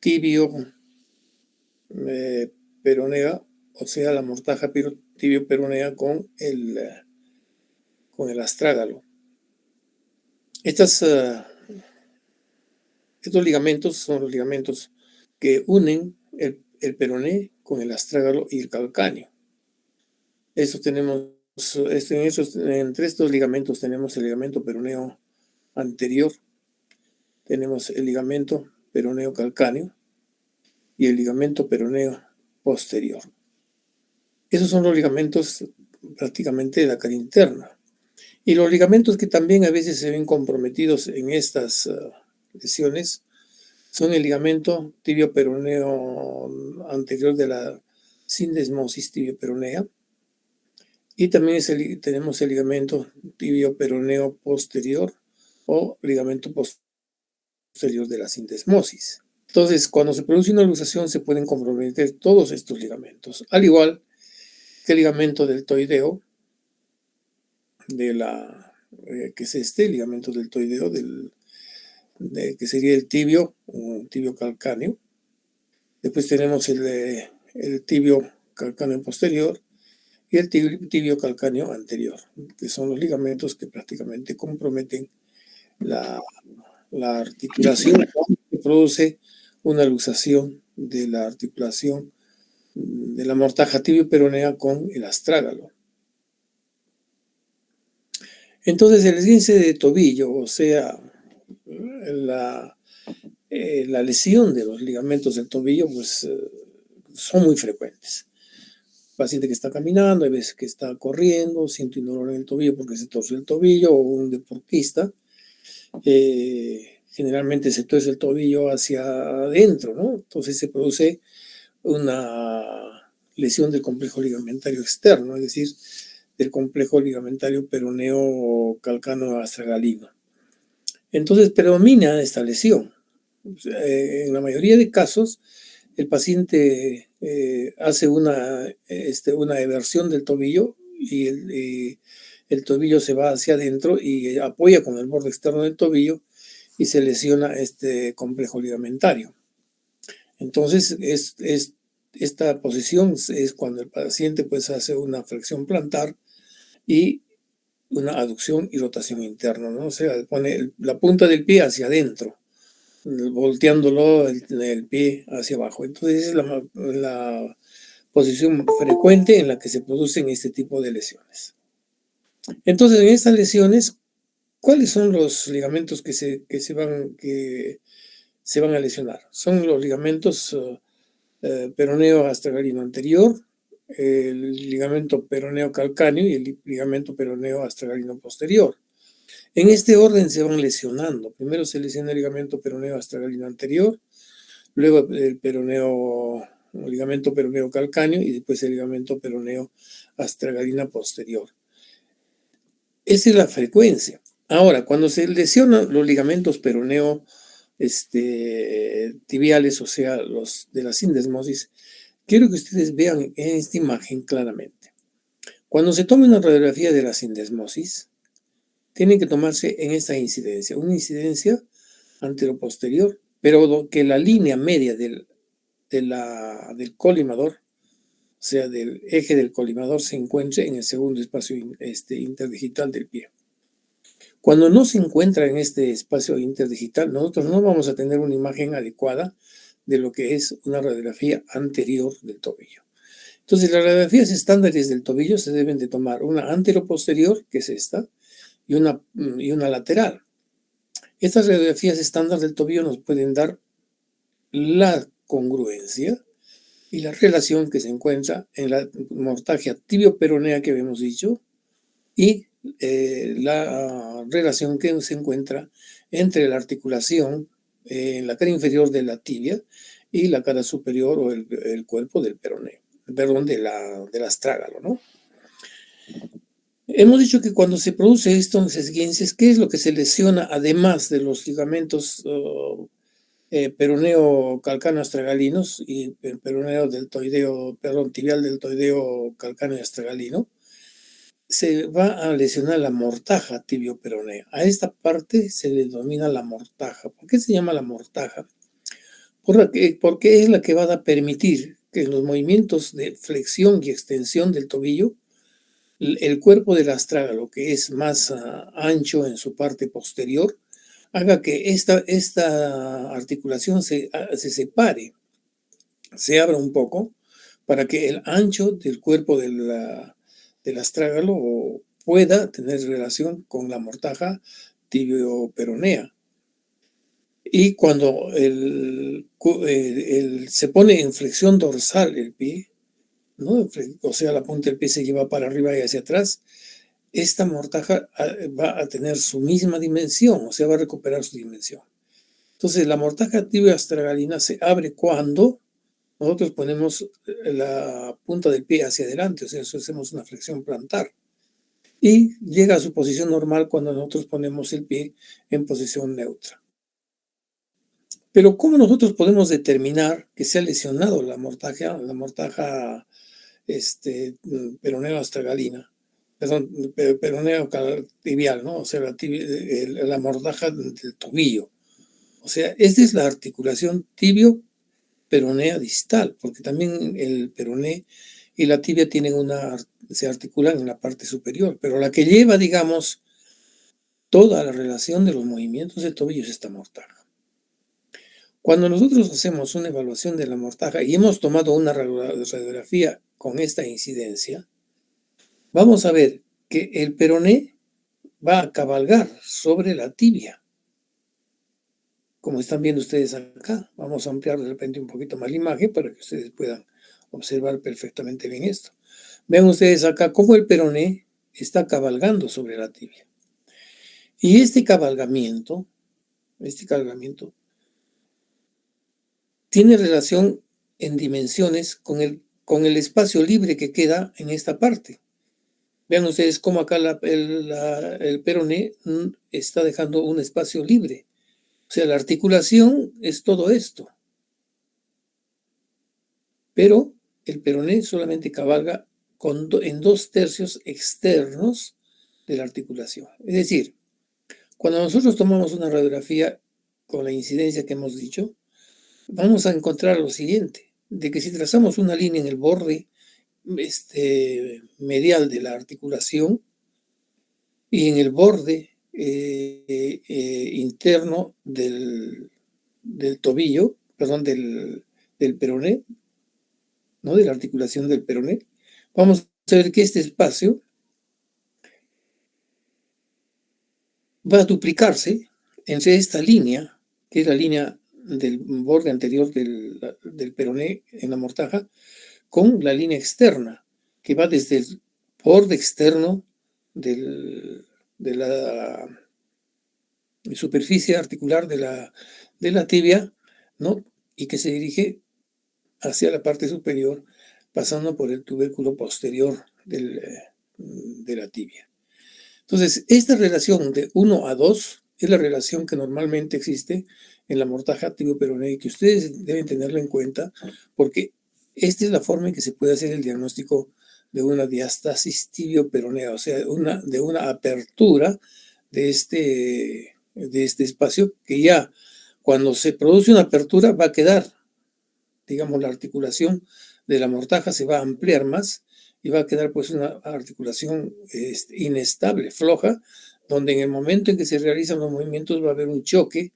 tibio peronea, o sea, la mortaja tibio peronea con el astrágalo. Estos ligamentos son los ligamentos que unen el peroné con el astrágalo y el calcáneo. Entre estos ligamentos tenemos el ligamento peroneo anterior, tenemos el ligamento peroneo calcáneo y el ligamento peroneo posterior. Esos son los ligamentos prácticamente de la cara interna. Y los ligamentos que también a veces se ven comprometidos en estas lesiones son el ligamento tibio peroneo anterior de la sindesmosis tibio peronea, y también tenemos el ligamento tibio peroneo posterior o ligamento posterior de la sindesmosis. Entonces, cuando se produce una luxación se pueden comprometer todos estos ligamentos, al igual que el ligamento deltoideo que es este ligamento deltoideo que sería el tibio calcáneo. Después tenemos el tibio calcáneo posterior y el tibio calcáneo anterior, que son los ligamentos que prácticamente comprometen la articulación, que produce una luxación de la articulación de la mortaja tibio peronea con el astrágalo. Entonces, el esguince de tobillo, o sea, la lesión de los ligamentos del tobillo, pues son muy frecuentes. Paciente que está caminando, hay veces que está corriendo, siente un dolor en el tobillo porque se torce el tobillo, o un deportista, generalmente se tuerce el tobillo hacia adentro, ¿no? Entonces se produce una lesión del complejo ligamentario externo, es decir, del complejo ligamentario peroneo calcáneo astragalino. Entonces predomina esta lesión. En la mayoría de casos, el paciente hace una eversión del tobillo y el tobillo se va hacia adentro y apoya con el borde externo del tobillo y se lesiona este complejo ligamentario. Entonces, esta posición es cuando el paciente pues hace una flexión plantar y una aducción y rotación interna, ¿no? O sea, pone la punta del pie hacia adentro, volteándolo el pie hacia abajo. Entonces, es la posición frecuente en la que se producen este tipo de lesiones. Entonces, en estas lesiones, ¿cuáles son los ligamentos que se van a lesionar? Son los ligamentos peroneo astragalino anterior, el ligamento peroneo calcáneo y el ligamento peroneo astragalino posterior. En este orden se van lesionando. Primero se lesiona el ligamento peroneo astragalino anterior, luego el ligamento peroneo calcáneo y después el ligamento peroneo astragalina posterior. Esa es la frecuencia. Ahora, cuando se lesionan los ligamentos peroneo tibiales, o sea, los de la sindesmosis, quiero que ustedes vean en esta imagen claramente. Cuando se toma una radiografía de la sindesmosis, tiene que tomarse en esta incidencia, una incidencia anteroposterior, pero que la línea media del colimador, o sea, del eje del colimador, se encuentre en el segundo espacio interdigital del pie. Cuando no se encuentra en este espacio interdigital, nosotros no vamos a tener una imagen adecuada de lo que es una radiografía anterior del tobillo. Entonces, las radiografías estándares del tobillo se deben de tomar una anteroposterior, que es esta, y una lateral. Estas radiografías estándar del tobillo nos pueden dar la congruencia y la relación que se encuentra en la mortaja tibio-peronea que habíamos dicho y la relación que se encuentra entre la articulación en la cara inferior de la tibia y la cara superior o el cuerpo del peroneo, perdón, del astrágalo, ¿no? Hemos dicho que cuando se produce estos esguinces, ¿qué es lo que se lesiona además de los ligamentos peroneo calcáneo astragalinos y peroneo deltoideo, perdón, tibial deltoideo calcáneo astragalino? Se va a lesionar la mortaja tibio-peronea. A esta parte se le denomina la mortaja. ¿Por qué se llama la mortaja? porque es la que va a permitir que en los movimientos de flexión y extensión del tobillo, el cuerpo del astrágalo, que es más ancho en su parte posterior, haga que esta articulación se separe, se abra un poco, para que el ancho del cuerpo del astrágalo pueda tener relación con la mortaja tibio-peronea. Y cuando se pone en flexión dorsal el pie, ¿no? O sea, la punta del pie se lleva para arriba y hacia atrás, esta mortaja va a tener su misma dimensión, o sea, va a recuperar su dimensión. Entonces, la mortaja tibio-astragalina se abre cuando nosotros ponemos la punta del pie hacia adelante, o sea, hacemos una flexión plantar. Y llega a su posición normal cuando nosotros ponemos el pie en posición neutra. Pero ¿cómo nosotros podemos determinar que se ha lesionado la mortaja peroneo-astragalina? Perdón, peroneo-tibial, ¿no? O sea, la mortaja del tobillo. O sea, esta es la articulación tibio-peronea distal, porque también el peroné y la tibia se articulan en la parte superior, pero la que lleva, digamos, toda la relación de los movimientos del tobillo es esta mortaja. Cuando nosotros hacemos una evaluación de la mortaja y hemos tomado una radiografía con esta incidencia, vamos a ver que el peroné va a cabalgar sobre la tibia. Como están viendo ustedes acá, vamos a ampliar de repente un poquito más la imagen para que ustedes puedan observar perfectamente bien esto. Vean ustedes acá cómo el peroné está cabalgando sobre la tibia. Y este cabalgamiento tiene relación en dimensiones con el espacio libre que queda en esta parte. Vean ustedes cómo acá el peroné está dejando un espacio libre. O sea, la articulación es todo esto. Pero el peroné solamente cabalga en 2/3 externos de la articulación. Es decir, cuando nosotros tomamos una radiografía con la incidencia que hemos dicho, vamos a encontrar lo siguiente, de que si trazamos una línea en el borde medial de la articulación y en el borde interno del tobillo, perdón, del peroné, ¿no? De la articulación del peroné, vamos a ver que este espacio va a duplicarse entre esta línea, que es la línea del borde anterior del peroné en la mortaja, con la línea externa, que va desde el borde externo de la superficie articular de la tibia, ¿no? Y que se dirige hacia la parte superior, pasando por el tubérculo posterior de la tibia. Entonces, esta relación de 1 a 2 es la relación que normalmente existe en la mortaja tibio-peronea y que ustedes deben tenerla en cuenta porque esta es la forma en que se puede hacer el diagnóstico de una diástasis tibio-peronea, o sea, de una apertura de este espacio que ya cuando se produce una apertura va a quedar, digamos, la articulación de la mortaja se va a ampliar más y va a quedar pues una articulación inestable, floja, donde en el momento en que se realizan los movimientos va a haber un choque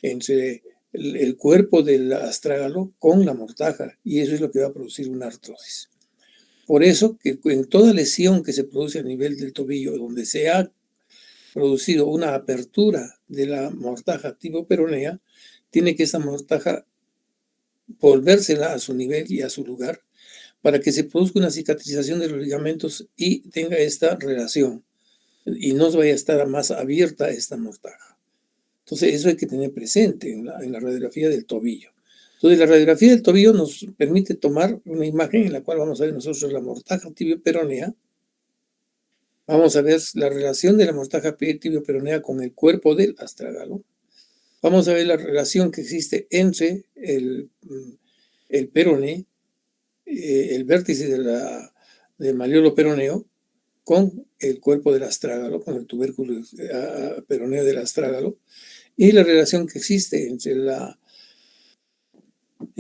entre el cuerpo del astrágalo con la mortaja y eso es lo que va a producir una artrosis. Por eso que en toda lesión que se produce a nivel del tobillo, donde se ha producido una apertura de la mortaja tibio-peronea, tiene que esa mortaja volvérsela a su nivel y a su lugar para que se produzca una cicatrización de los ligamentos y tenga esta relación y no vaya a estar más abierta esta mortaja. Entonces eso hay que tener presente en la radiografía del tobillo. Entonces la radiografía del tobillo nos permite tomar una imagen en la cual vamos a ver nosotros la mortaja tibio-peronea. Vamos a ver la relación de la mortaja tibio-peronea con el cuerpo del astrágalo. Vamos a ver la relación que existe entre el peroné, el vértice del malleolo peroneo, con el cuerpo del astrágalo, con el tubérculo peroneo del astrágalo, y la relación que existe entre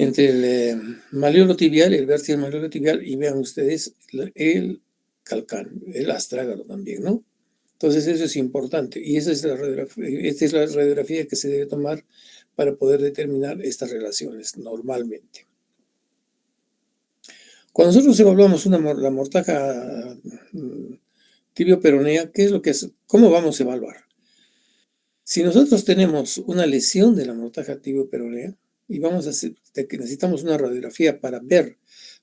entre el malleolo tibial, el vértice del malleolo tibial, y vean ustedes el calcáneo, el astrágalo también, ¿no? Entonces eso es importante y esa es esta es la radiografía que se debe tomar para poder determinar estas relaciones normalmente. Cuando nosotros evaluamos la mortaja tibio-peronea, ¿qué es lo que es? ¿Cómo vamos a evaluar? Si nosotros tenemos una lesión de la mortaja tibio-peronea y vamos a hacer, que necesitamos una radiografía para ver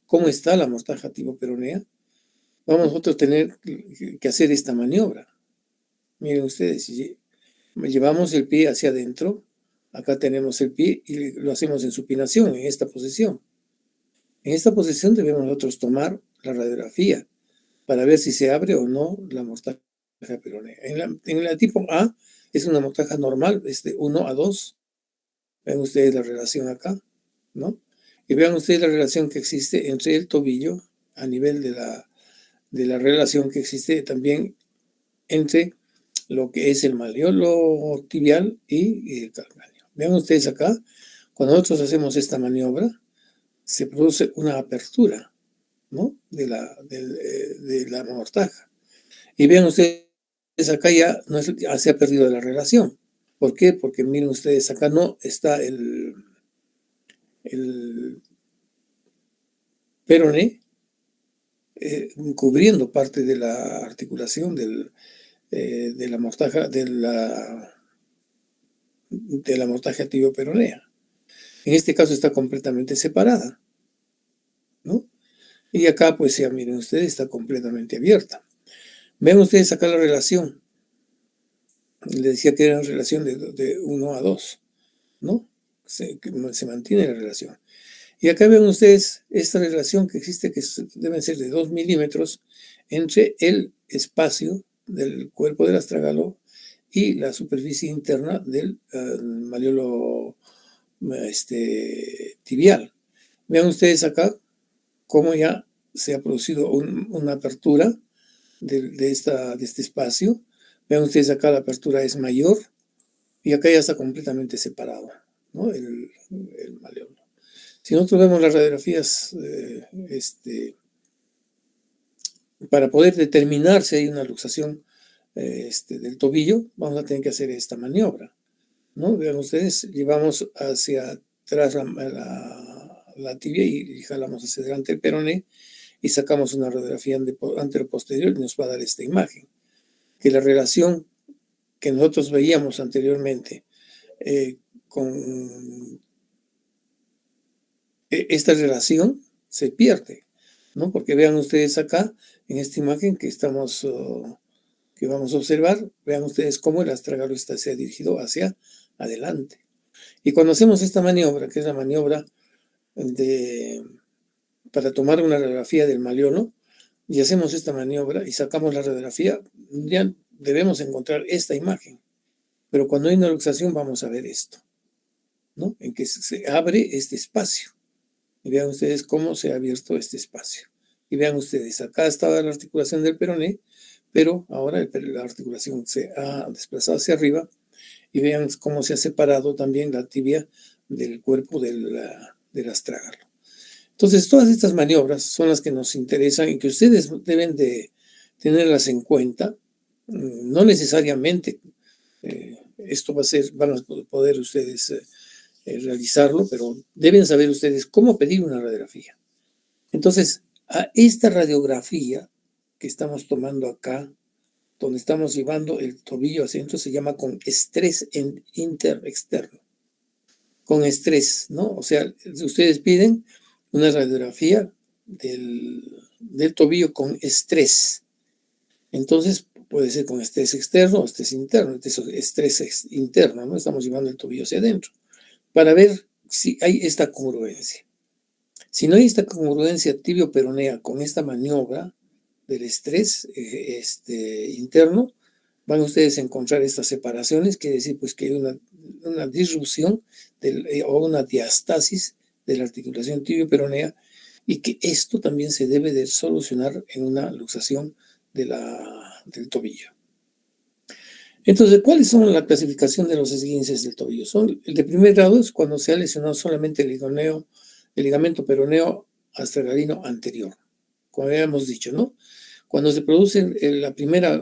cómo está la mortaja tibio-peronea, vamos nosotros a tener que hacer esta maniobra. Miren ustedes, llevamos el pie hacia adentro, acá tenemos el pie y lo hacemos en supinación, en esta posición. En esta posición debemos nosotros tomar la radiografía para ver si se abre o no la mortaja peronea. En la tipo A es una mortaja normal, es de 1 a 2. Ven ustedes la relación acá, ¿no? Y vean ustedes la relación que existe entre el tobillo a nivel de la relación que existe también entre lo que es el malleolo tibial y el calcáneo. Vean ustedes acá, cuando nosotros hacemos esta maniobra, se produce una apertura, ¿no? de la mortaja. Y vean ustedes, acá ya, ya se ha perdido la relación. ¿Por qué? Porque miren ustedes, acá no está el peroné cubriendo parte de la articulación de la mortaja tibio-peronea. En este caso está completamente separada, ¿no? Y acá, pues ya miren ustedes, está completamente abierta. Vean ustedes acá la relación. Les decía que era una relación de 1 a 2, ¿no? Se mantiene la relación. Y acá ven ustedes esta relación que existe, que deben ser de 2 milímetros entre el espacio del cuerpo del astrágalo y la superficie interna del malleolo tibial. Vean ustedes acá cómo ya se ha producido una apertura de este espacio. Vean ustedes acá la apertura es mayor y acá ya está completamente separado, ¿no? el malleolo. Si nosotros vemos las radiografías para poder determinar si hay una luxación del tobillo, vamos a tener que hacer esta maniobra, ¿no? Vean ustedes, llevamos hacia atrás la tibia y jalamos hacia adelante el peroné y sacamos una radiografía anteroposterior y nos va a dar esta imagen. Que la relación que nosotros veíamos anteriormente con esta relación se pierde, ¿no? Porque vean ustedes acá, en esta imagen que vamos a observar, vean ustedes cómo el astrágalo se ha dirigido hacia adelante. Y cuando hacemos esta maniobra, que es la maniobra para tomar una radiografía del malleolo, y hacemos esta maniobra y sacamos la radiografía, ya debemos encontrar esta imagen. Pero cuando hay una luxación vamos a ver esto, ¿no? En que se abre este espacio. Y vean ustedes cómo se ha abierto este espacio. Y vean ustedes, acá estaba la articulación del peroné, pero ahora la articulación se ha desplazado hacia arriba. Y vean cómo se ha separado también la tibia del cuerpo del astrágalo. Entonces, todas estas maniobras son las que nos interesan y que ustedes deben de tenerlas en cuenta. No necesariamente esto van a poder ustedes realizarlo, pero deben saber ustedes cómo pedir una radiografía. Entonces, a esta radiografía que estamos tomando acá, donde estamos llevando el tobillo hacia adentro, se llama con estrés interexterno. Con estrés, ¿no? O sea, ustedes piden una radiografía del tobillo con estrés. Entonces, puede ser con estrés externo o estrés interno. Estrés interno, ¿no? Estamos llevando el tobillo hacia adentro para ver si hay esta congruencia. Si no hay esta congruencia tibio-peronea con esta maniobra del estrés interno, van ustedes a encontrar estas separaciones, quiere decir pues que hay una disrupción o una diastasis de la articulación tibio-peronea y que esto también se debe de solucionar en una luxación del tobillo. Entonces, ¿cuáles son la clasificación de los esguinces del tobillo? El de primer grado es cuando se ha lesionado solamente el ligamento peroneo astragalino anterior, como habíamos dicho, ¿no? Cuando se produce la primera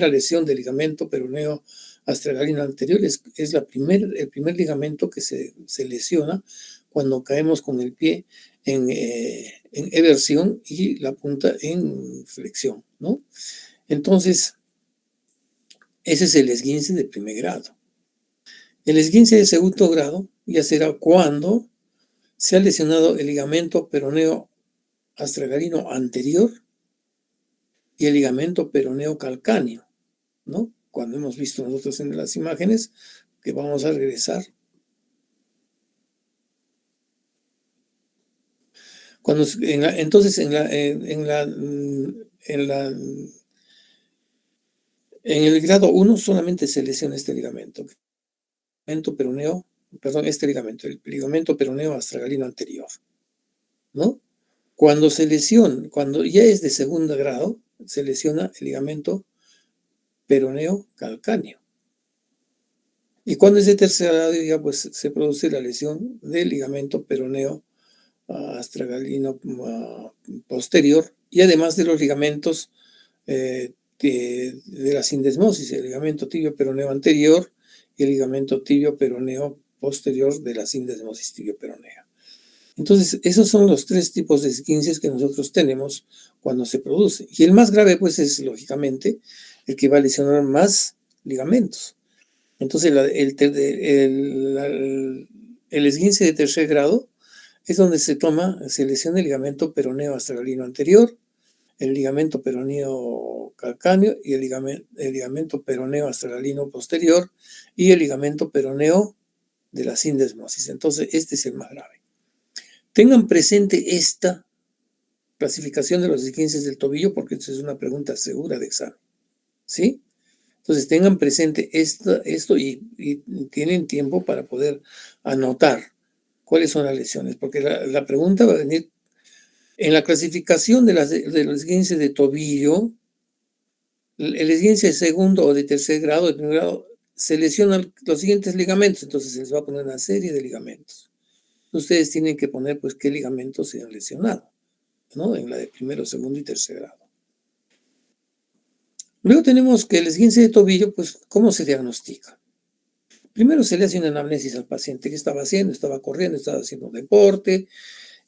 lesión del ligamento peroneo astragalino anterior, es el primer ligamento que se lesiona cuando caemos con el pie en eversión y la punta en flexión, ¿no? Entonces, ese es el esguince de primer grado. El esguince de segundo grado ya será cuando se ha lesionado el ligamento peroneo astragalino anterior y el ligamento peroneo calcáneo, ¿no? Cuando hemos visto nosotros en las imágenes, que vamos a regresar. Entonces, en el grado 1 solamente se lesiona este ligamento peroneo, perdón, el ligamento peroneo astragalino anterior, ¿no? Cuando ya es de segundo grado, se lesiona el ligamento peroneo calcáneo. Y cuando es de tercer grado, ya pues se produce la lesión del ligamento peroneo astragalino posterior, y además de los ligamentos de la sindesmosis, el ligamento tibio peroneo anterior y el ligamento tibio peroneo posterior de la sindesmosis tibio peronea. Entonces, esos son los tres tipos de esguinces que nosotros tenemos cuando se produce. Y el más grave, pues, es lógicamente el que va a lesionar más ligamentos. Entonces, el esguince de tercer grado es donde se lesiona el ligamento peroneo astragalino anterior, el ligamento peroneo calcáneo y el ligamento peroneo astragalino posterior y el ligamento peroneo de la sindesmosis. Entonces, este es el más grave. Tengan presente esta clasificación de los esguinces del tobillo porque esta es una pregunta segura de examen, ¿sí? Entonces tengan presente esto y tienen tiempo para poder anotar cuáles son las lesiones, porque la pregunta va a venir en la clasificación de los esguinces de tobillo. El esguince de segundo o de tercer grado, de primer grado, se lesionan los siguientes ligamentos, entonces se les va a poner una serie de ligamentos. Ustedes tienen que poner pues qué ligamentos se han lesionado, ¿no? En la de primero, segundo y tercer grado. Luego tenemos que el esguince de tobillo, pues, ¿cómo se diagnostica? Primero se le hace una anamnesis al paciente. ¿Qué estaba haciendo? Estaba corriendo, estaba haciendo deporte,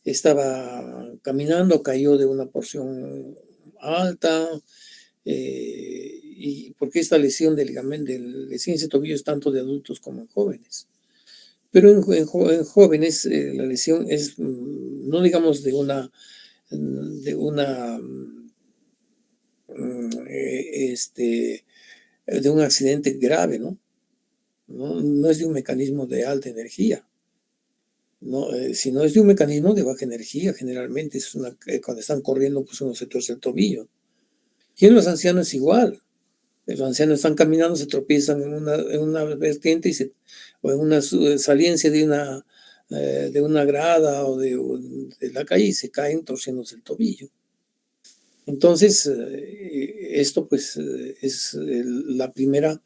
estaba caminando, cayó de una porción alta. Y porque esta lesión del esguince de tobillo es tanto de adultos como en jóvenes. Pero en jóvenes la lesión es, no digamos de un accidente grave, ¿no? No es de un mecanismo de alta energía, ¿no? Sino es de un mecanismo de baja energía, generalmente. Cuando están corriendo, pues uno se torce el tobillo. Y en los ancianos igual. Los ancianos están caminando, se tropiezan en una vertiente o en una saliencia de una grada o de la calle y se caen torciéndose el tobillo. Entonces, esto pues es la primera,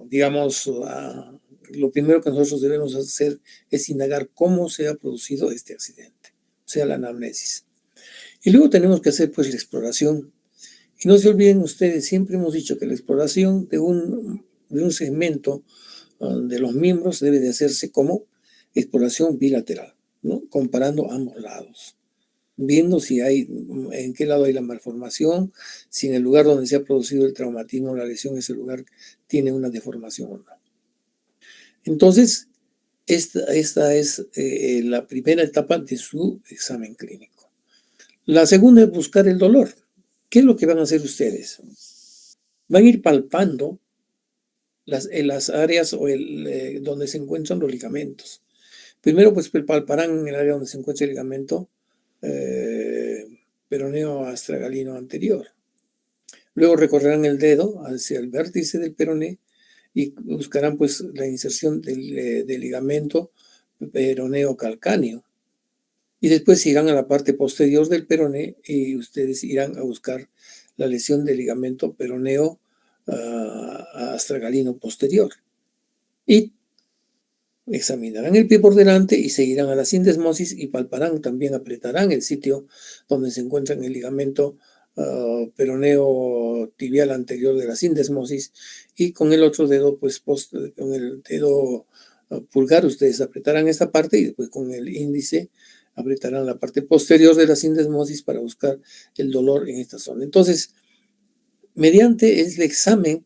digamos, lo primero que nosotros debemos hacer es indagar cómo se ha producido este accidente, o sea, la anamnesis. Y luego tenemos que hacer pues la exploración. Y no se olviden ustedes, siempre hemos dicho que la exploración de un segmento de los miembros debe de hacerse como exploración bilateral, ¿no? Comparando ambos lados, viendo en qué lado hay la malformación, si en el lugar donde se ha producido el traumatismo o la lesión, ese lugar tiene una deformación o no. Entonces, esta es la primera etapa de su examen clínico. La segunda es buscar el dolor. ¿Qué es lo que van a hacer ustedes? Van a ir palpando las áreas donde se encuentran los ligamentos. Primero, pues palparán en el área donde se encuentra el ligamento peroneo astragalino anterior. Luego recorrerán el dedo hacia el vértice del peroné y buscarán pues la inserción del ligamento peroneo calcáneo. Y después irán a la parte posterior del peroné y ustedes irán a buscar la lesión del ligamento peroneo astragalino posterior. Y examinarán el pie por delante y seguirán a la sindesmosis y palparán, también apretarán el sitio donde se encuentra el ligamento peroneo tibial anterior de la sindesmosis, y con el otro dedo, pues con el dedo pulgar, ustedes apretarán esta parte y después con el índice apretarán la parte posterior de la sindesmosis para buscar el dolor en esta zona. Entonces, mediante el examen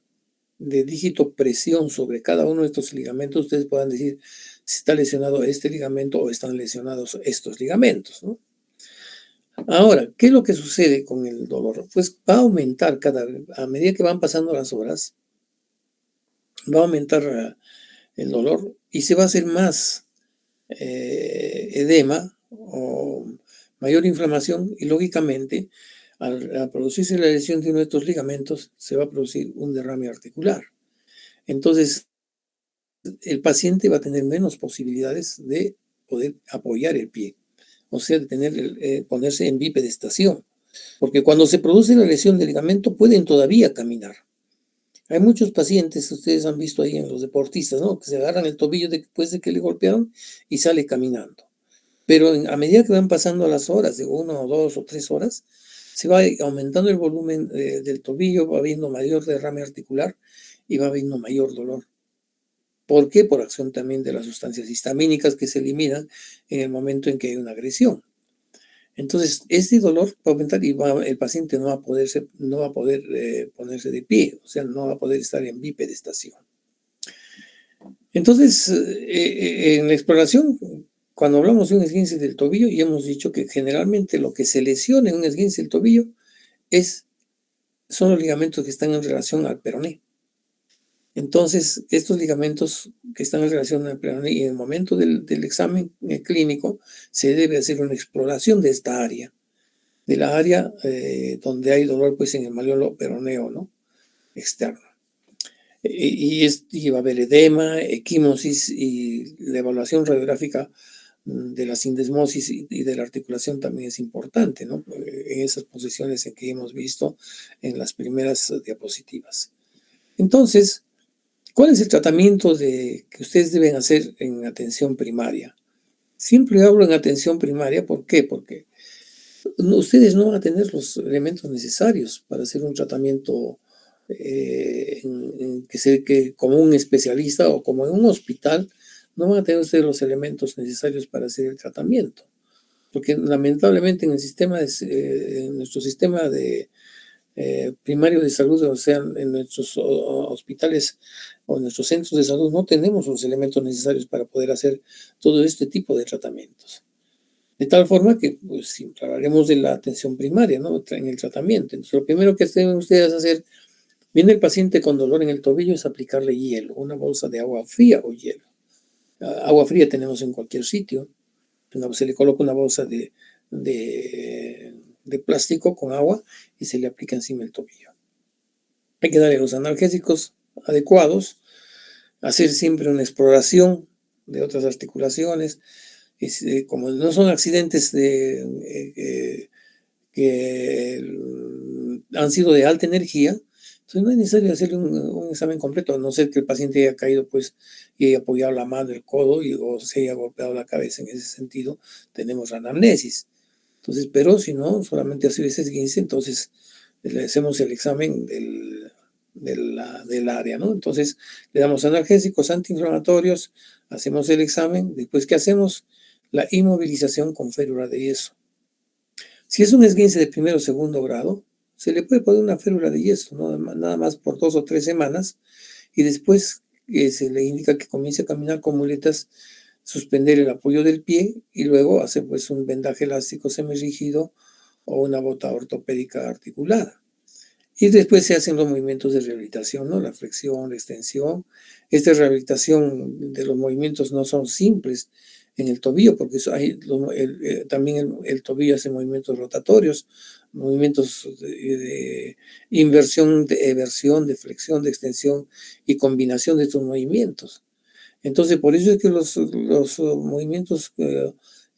de dígito presión sobre cada uno de estos ligamentos, ustedes puedan decir si está lesionado este ligamento o están lesionados estos ligamentos, ¿no? Ahora, ¿qué es lo que sucede con el dolor? Pues va a aumentar a medida que van pasando las horas, va a aumentar el dolor y se va a hacer más edema o mayor inflamación, y lógicamente al producirse la lesión de uno de estos ligamentos se va a producir un derrame articular. Entonces, el paciente va a tener menos posibilidades de poder apoyar el pie, o sea, de ponerse en bipedestación, porque cuando se produce la lesión del ligamento pueden todavía caminar. Hay muchos pacientes, ustedes han visto ahí en los deportistas, ¿no?, que se agarran el tobillo después de que le golpearon y sale caminando. Pero a medida que van pasando las horas, de 1 o 2 o 3 horas, se va aumentando el volumen del tobillo, va habiendo mayor derrame articular y va habiendo mayor dolor. ¿Por qué? Por acción también de las sustancias histamínicas que se eliminan en el momento en que hay una agresión. Entonces, este dolor va a aumentar y el paciente no va a poder ponerse de pie, o sea, no va a poder estar en bipedestación. Entonces, en la exploración, cuando hablamos de un esguince del tobillo, ya hemos dicho que generalmente lo que se lesiona en un esguince del tobillo son los ligamentos que están en relación al peroné. Entonces, estos ligamentos que están en relación al peroné, y en el momento del examen clínico, se debe hacer una exploración de esta área, de la área donde hay dolor, pues en el malleolo peroneo, ¿no?, externo. Y va a haber edema, equimosis, y la evaluación radiográfica de la sindesmosis y de la articulación también es importante, ¿no?, en esas posiciones en que hemos visto en las primeras diapositivas. Entonces, ¿cuál es el tratamiento que ustedes deben hacer en atención primaria? Siempre hablo en atención primaria, ¿por qué? Porque ustedes no van a tener los elementos necesarios para hacer un tratamiento que como un especialista o como en un hospital. No van a tener ustedes los elementos necesarios para hacer el tratamiento, porque lamentablemente en nuestro sistema primario de salud, o sea, en nuestros hospitales o en nuestros centros de salud, no tenemos los elementos necesarios para poder hacer todo este tipo de tratamientos. De tal forma que, pues, siempre hablaremos de la atención primaria, ¿no?, en el tratamiento. Entonces, lo primero que deben ustedes hacer, viene el paciente con dolor en el tobillo, es aplicarle hielo, una bolsa de agua fría o hielo. Agua fría tenemos en cualquier sitio. Se le coloca una bolsa de plástico con agua y se le aplica encima el tobillo. Hay que darle los analgésicos adecuados, hacer siempre una exploración de otras articulaciones. Como no son accidentes que han sido de alta energía, entonces no es necesario hacerle un examen completo, a no ser que el paciente haya caído, pues, y haya apoyado la mano, el codo, o se haya golpeado la cabeza. En ese sentido, tenemos la anamnesis. Entonces, pero si no, solamente ha sido ese esguince, entonces le hacemos el examen del área, ¿no? Entonces, le damos analgésicos antiinflamatorios, hacemos el examen. Después, ¿qué hacemos? La inmovilización con férula de yeso. Si es un esguince de primero o segundo grado, se le puede poner una férula de yeso, ¿no?, nada más por 2 o 3 semanas, y después se le indica que comience a caminar con muletas, suspender el apoyo del pie y luego hacer, pues, un vendaje elástico semirrígido o una bota ortopédica articulada. Y después se hacen los movimientos de rehabilitación, ¿no?, la flexión, la extensión. Esta rehabilitación de los movimientos no son simples en el tobillo, porque también el tobillo hace movimientos rotatorios, movimientos de inversión, de eversión, de flexión, de extensión y combinación de estos movimientos. Entonces, por eso es que los movimientos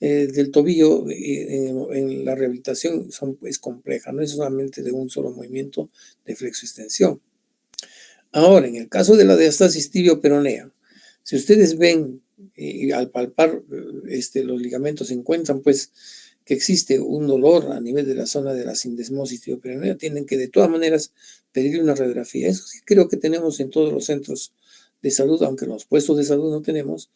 del tobillo en la rehabilitación es compleja, no es solamente de un solo movimiento de flexo-extensión. Ahora, en el caso de la diastasis tibio-peronea, si ustedes ven y al palpar los ligamentos se encuentran pues que existe un dolor a nivel de la zona de la sindesmosis tibio-peronea, tienen que de todas maneras pedir una radiografía. Eso sí creo que tenemos en todos los centros de salud, aunque en los puestos de salud no tenemos,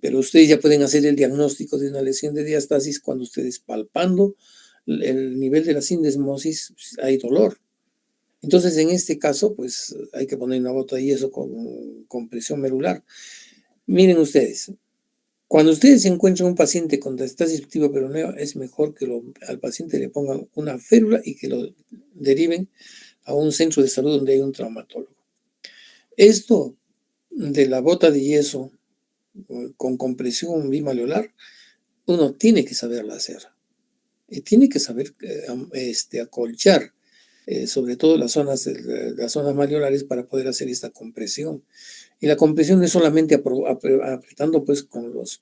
pero ustedes ya pueden hacer el diagnóstico de una lesión de diastasis cuando ustedes palpando el nivel de la sindesmosis hay dolor. Entonces, en este caso, pues hay que poner una bota de yeso con presión medular. Miren ustedes, cuando ustedes encuentran un paciente con diastasis tibio-peronea, es mejor que al paciente le pongan una férula y que lo deriven a un centro de salud donde hay un traumatólogo. Esto de la bota de yeso con compresión bimaleolar, uno tiene que saberla hacer. Y tiene que saber acolchar, sobre todo las zonas maleolares para poder hacer esta compresión. Y la compresión no es solamente apretando pues con los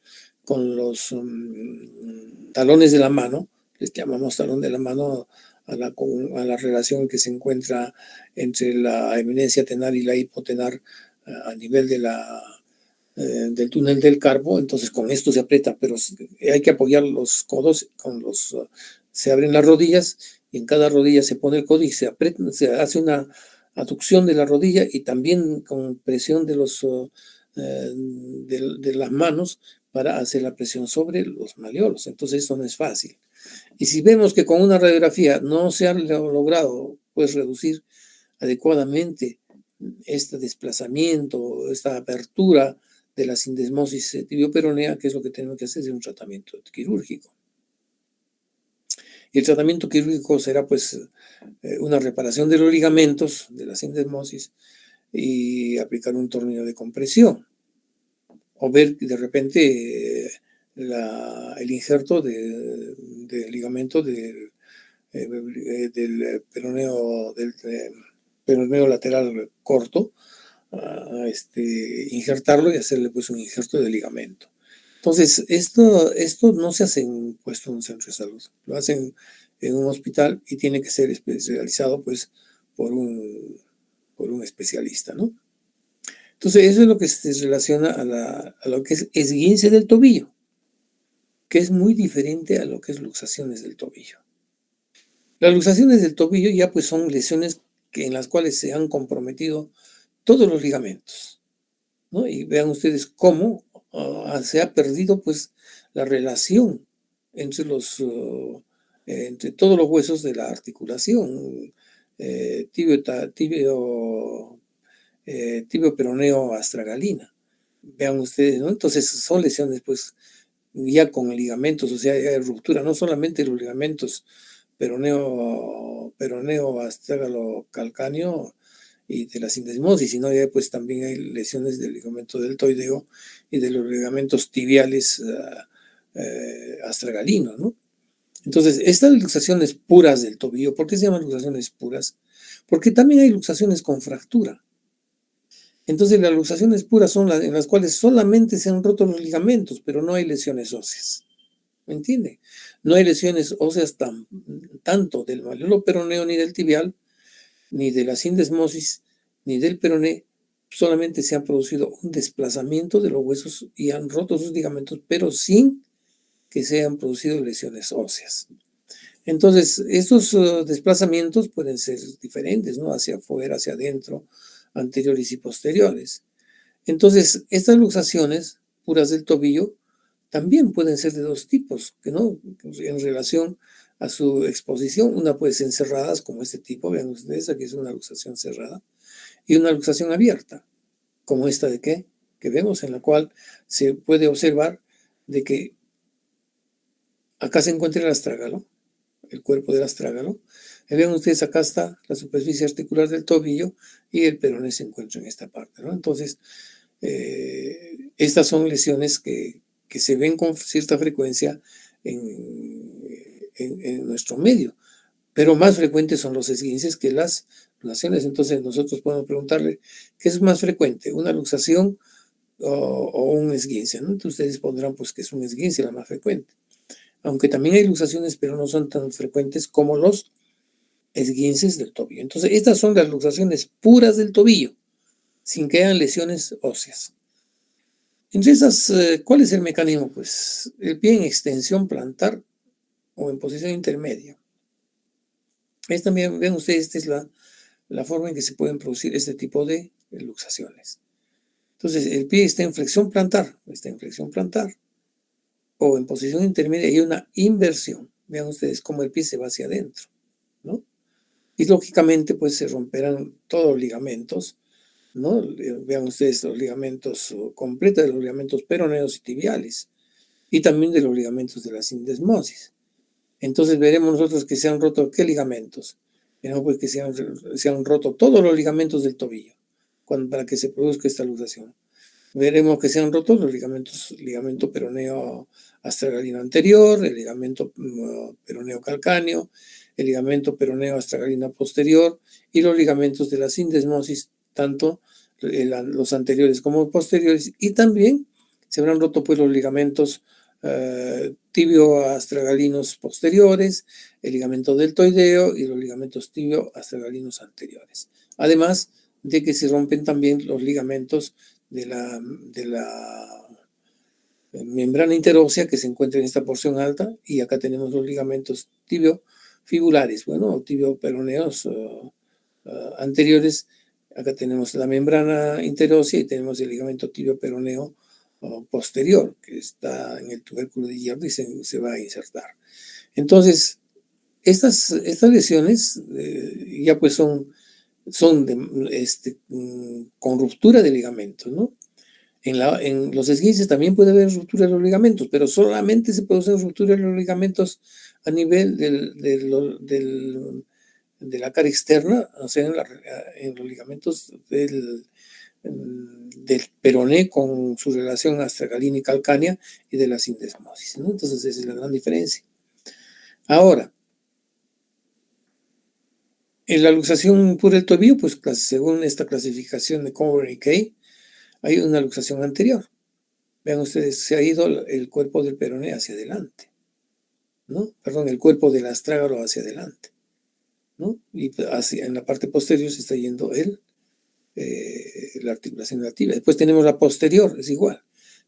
talones de la mano, les llamamos talón de la mano a la relación que se encuentra entre la eminencia tenar y la hipotenar a nivel del túnel del carpo. Entonces con esto se aprieta, pero hay que apoyar los codos, se abren las rodillas y en cada rodilla se pone el codo y se aprieta, se hace una aducción de la rodilla y también con presión de las manos para hacer la presión sobre los maleolos. Entonces esto no es fácil. Y si vemos que con una radiografía no se ha logrado pues reducir adecuadamente este desplazamiento, esta apertura de la sindesmosis tibio-peronea, ¿qué es lo que tenemos que hacer? Es un tratamiento quirúrgico. Y el tratamiento quirúrgico será pues una reparación de los ligamentos de la sindesmosis y aplicar un tornillo de compresión. O ver de repente el injerto del ligamento del peroneo, peroneo lateral corto, injertarlo y hacerle pues un injerto de ligamento. Entonces, esto no se hace puesto en un centro de salud, lo hacen en un hospital y tiene que ser especializado pues por un especialista, ¿no? Entonces, eso es lo que se relaciona a lo que es esguince del tobillo, que es muy diferente a lo que es luxaciones del tobillo. Las luxaciones del tobillo ya pues son lesiones en las cuales se han comprometido todos los ligamentos, ¿no? Y vean ustedes cómo se ha perdido pues la relación entre entre todos los huesos de la articulación, tibio peroneo astragalina. Vean ustedes, ¿no? Entonces son lesiones pues ya con ligamentos, o sea, hay ruptura, no solamente los ligamentos peroneo astrágalo calcáneo y de la sindesmosis, sino ya pues también hay lesiones del ligamento deltoideo y de los ligamentos tibiales astragalinos, ¿no? Entonces, estas luxaciones puras del tobillo, ¿por qué se llaman luxaciones puras? Porque también hay luxaciones con fractura. Entonces, las luxaciones puras son las en las cuales solamente se han roto los ligamentos, pero no hay lesiones óseas. ¿Me entiende? No hay lesiones óseas tanto del maleolo peroneo ni del tibial, ni de la sindesmosis, ni del peroné. Solamente se ha producido un desplazamiento de los huesos y han roto sus ligamentos, pero sin que se hayan producido lesiones óseas. Entonces, estos desplazamientos pueden ser diferentes, ¿no? Hacia afuera, hacia adentro, anteriores y posteriores. Entonces, estas luxaciones puras del tobillo también pueden ser de dos tipos, ¿no? En relación a su exposición. Una puede ser cerradas, como este tipo, vean ustedes, aquí es una luxación cerrada, y una luxación abierta, como esta de que vemos, en la cual se puede observar de que acá se encuentra el astrágalo, el cuerpo del astrágalo. Y vean ustedes, acá está la superficie articular del tobillo y el peroné se encuentra en esta parte, ¿no? Entonces, estas son lesiones que se ven con cierta frecuencia en nuestro medio, pero más frecuentes son los esguinces que las luxaciones. Entonces nosotros podemos preguntarle, ¿qué es más frecuente? ¿Una luxación o un esguince, ¿no? Entonces ustedes pondrán pues que es un esguince la más frecuente. Aunque también hay luxaciones, pero no son tan frecuentes como los esguinces del tobillo. Entonces, estas son las luxaciones puras del tobillo, sin que hayan lesiones óseas. Entonces, ¿cuál es el mecanismo? Pues el pie en extensión plantar o en posición intermedia. También ven ustedes, esta es la forma en que se pueden producir este tipo de luxaciones. Entonces, el pie está en flexión plantar, o en posición intermedia hay una inversión. Vean ustedes cómo el pie se va hacia adentro, ¿no? Y lógicamente, pues se romperán todos los ligamentos, ¿no? Vean ustedes los ligamentos completos de los ligamentos peroneos y tibiales, y también de los ligamentos de la sindesmosis. Entonces veremos nosotros que se han roto, ¿qué ligamentos? Veremos pues que se han roto todos los ligamentos del tobillo para que se produzca esta luxación. Veremos que se han roto los ligamento peroneo astragalino anterior, el ligamento peroneo calcáneo, el ligamento peroneo astragalino posterior y los ligamentos de la sindesmosis, tanto los anteriores como posteriores, y también se habrán roto pues los ligamentos tibio-astragalinos posteriores, el ligamento deltoideo y los ligamentos tibio-astragalinos anteriores. Además de que se rompen también los ligamentos de la membrana interósea que se encuentra en esta porción alta, y acá tenemos los ligamentos tibiofibulares, bueno, tibioperoneos anteriores. Acá tenemos la membrana interósea y tenemos el ligamento tibioperoneo posterior, que está en el tubérculo de hierro y se va a insertar. Entonces, estas lesiones ya pues son con ruptura de ligamentos, ¿no? En los esguinces también puede haber ruptura de los ligamentos, pero solamente se producen rupturas de los ligamentos a nivel de la cara externa, o sea, en los ligamentos del peroné con su relación astragalina y calcánea y de la sindesmosis, ¿no? Entonces esa es la gran diferencia. Ahora, en la luxación pura del tobillo, pues según esta clasificación de Coburn y Kay, hay una luxación anterior. Vean ustedes, se ha ido el cuerpo del peroné hacia adelante, ¿no? Perdón, el cuerpo del astrágalo hacia adelante, ¿no? Y en la parte posterior se está yendo la articulación de la tibia. Después tenemos la posterior, es igual.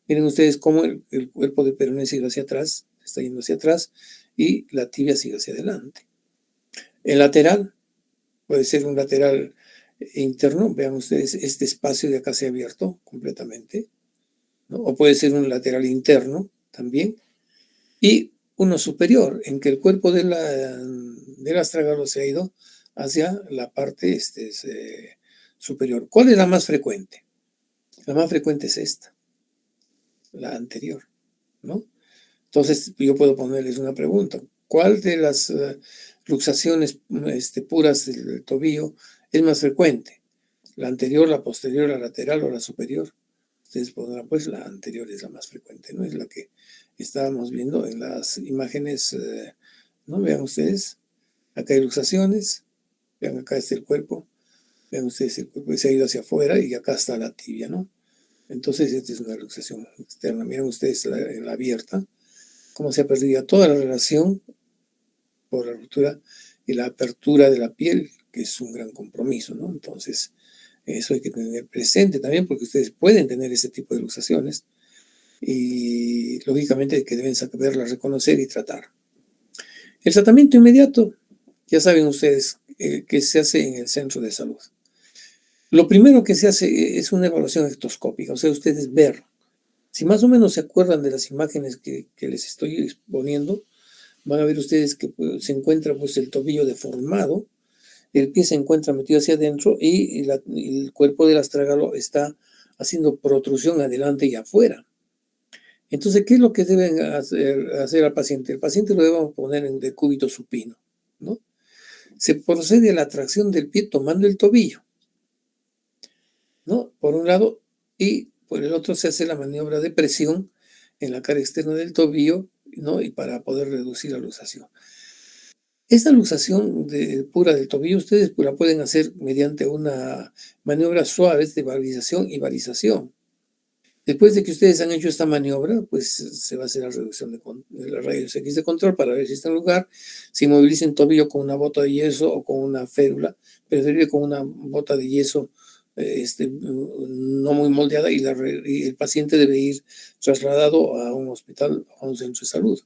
Miren ustedes cómo el cuerpo del peroné sigue hacia atrás, está yendo hacia atrás, y la tibia sigue hacia adelante. El lateral puede ser un lateral interno, vean ustedes, este espacio de acá se ha abierto completamente, ¿no? O puede ser un lateral interno también, y uno superior, en que el cuerpo del astrágalo se ha ido hacia la parte superior. ¿Cuál es la más frecuente? La más frecuente es esta, la anterior, ¿no? Entonces yo puedo ponerles una pregunta. ¿Cuál de las luxaciones puras del tobillo es más frecuente? ¿La anterior, la posterior, la lateral o la superior? Ustedes pondrán, pues la anterior es la más frecuente, ¿no? Es la que estábamos viendo en las imágenes, ¿no? Vean ustedes, acá hay luxaciones, vean acá está el cuerpo, vean ustedes el cuerpo se ha ido hacia afuera y acá está la tibia, ¿no? Entonces esta es una luxación externa. Miren ustedes en la abierta, cómo se ha perdido toda la relación por la ruptura y la apertura de la piel, que es un gran compromiso, ¿no? Entonces, eso hay que tener presente también, porque ustedes pueden tener ese tipo de luxaciones y lógicamente que deben saberlas reconocer y tratar. El tratamiento inmediato, ya saben ustedes que se hace en el centro de salud. Lo primero que se hace es una evaluación ectoscópica, o sea, ustedes ver. Si más o menos se acuerdan de las imágenes que les estoy exponiendo, van a ver ustedes que se encuentra pues el tobillo deformado, el pie se encuentra metido hacia adentro y el cuerpo del astrágalo está haciendo protrusión adelante y afuera. Entonces, ¿qué es lo que deben hacer al paciente? El paciente lo debemos poner en decúbito supino, ¿no? Se procede a la tracción del pie tomando el tobillo, ¿no? Por un lado, y por el otro se hace la maniobra de presión en la cara externa del tobillo, ¿no? Y para poder reducir la luxación. Esta luxación pura del tobillo ustedes la pueden hacer mediante una maniobra suave de valvización y balización. Después de que ustedes han hecho esta maniobra, pues se va a hacer la reducción de los rayos X de control para ver si está en lugar. Si inmovilicen el tobillo con una bota de yeso o con una férula, preferible con una bota de yeso no muy moldeada, y el paciente debe ir trasladado a un hospital, a un centro de salud.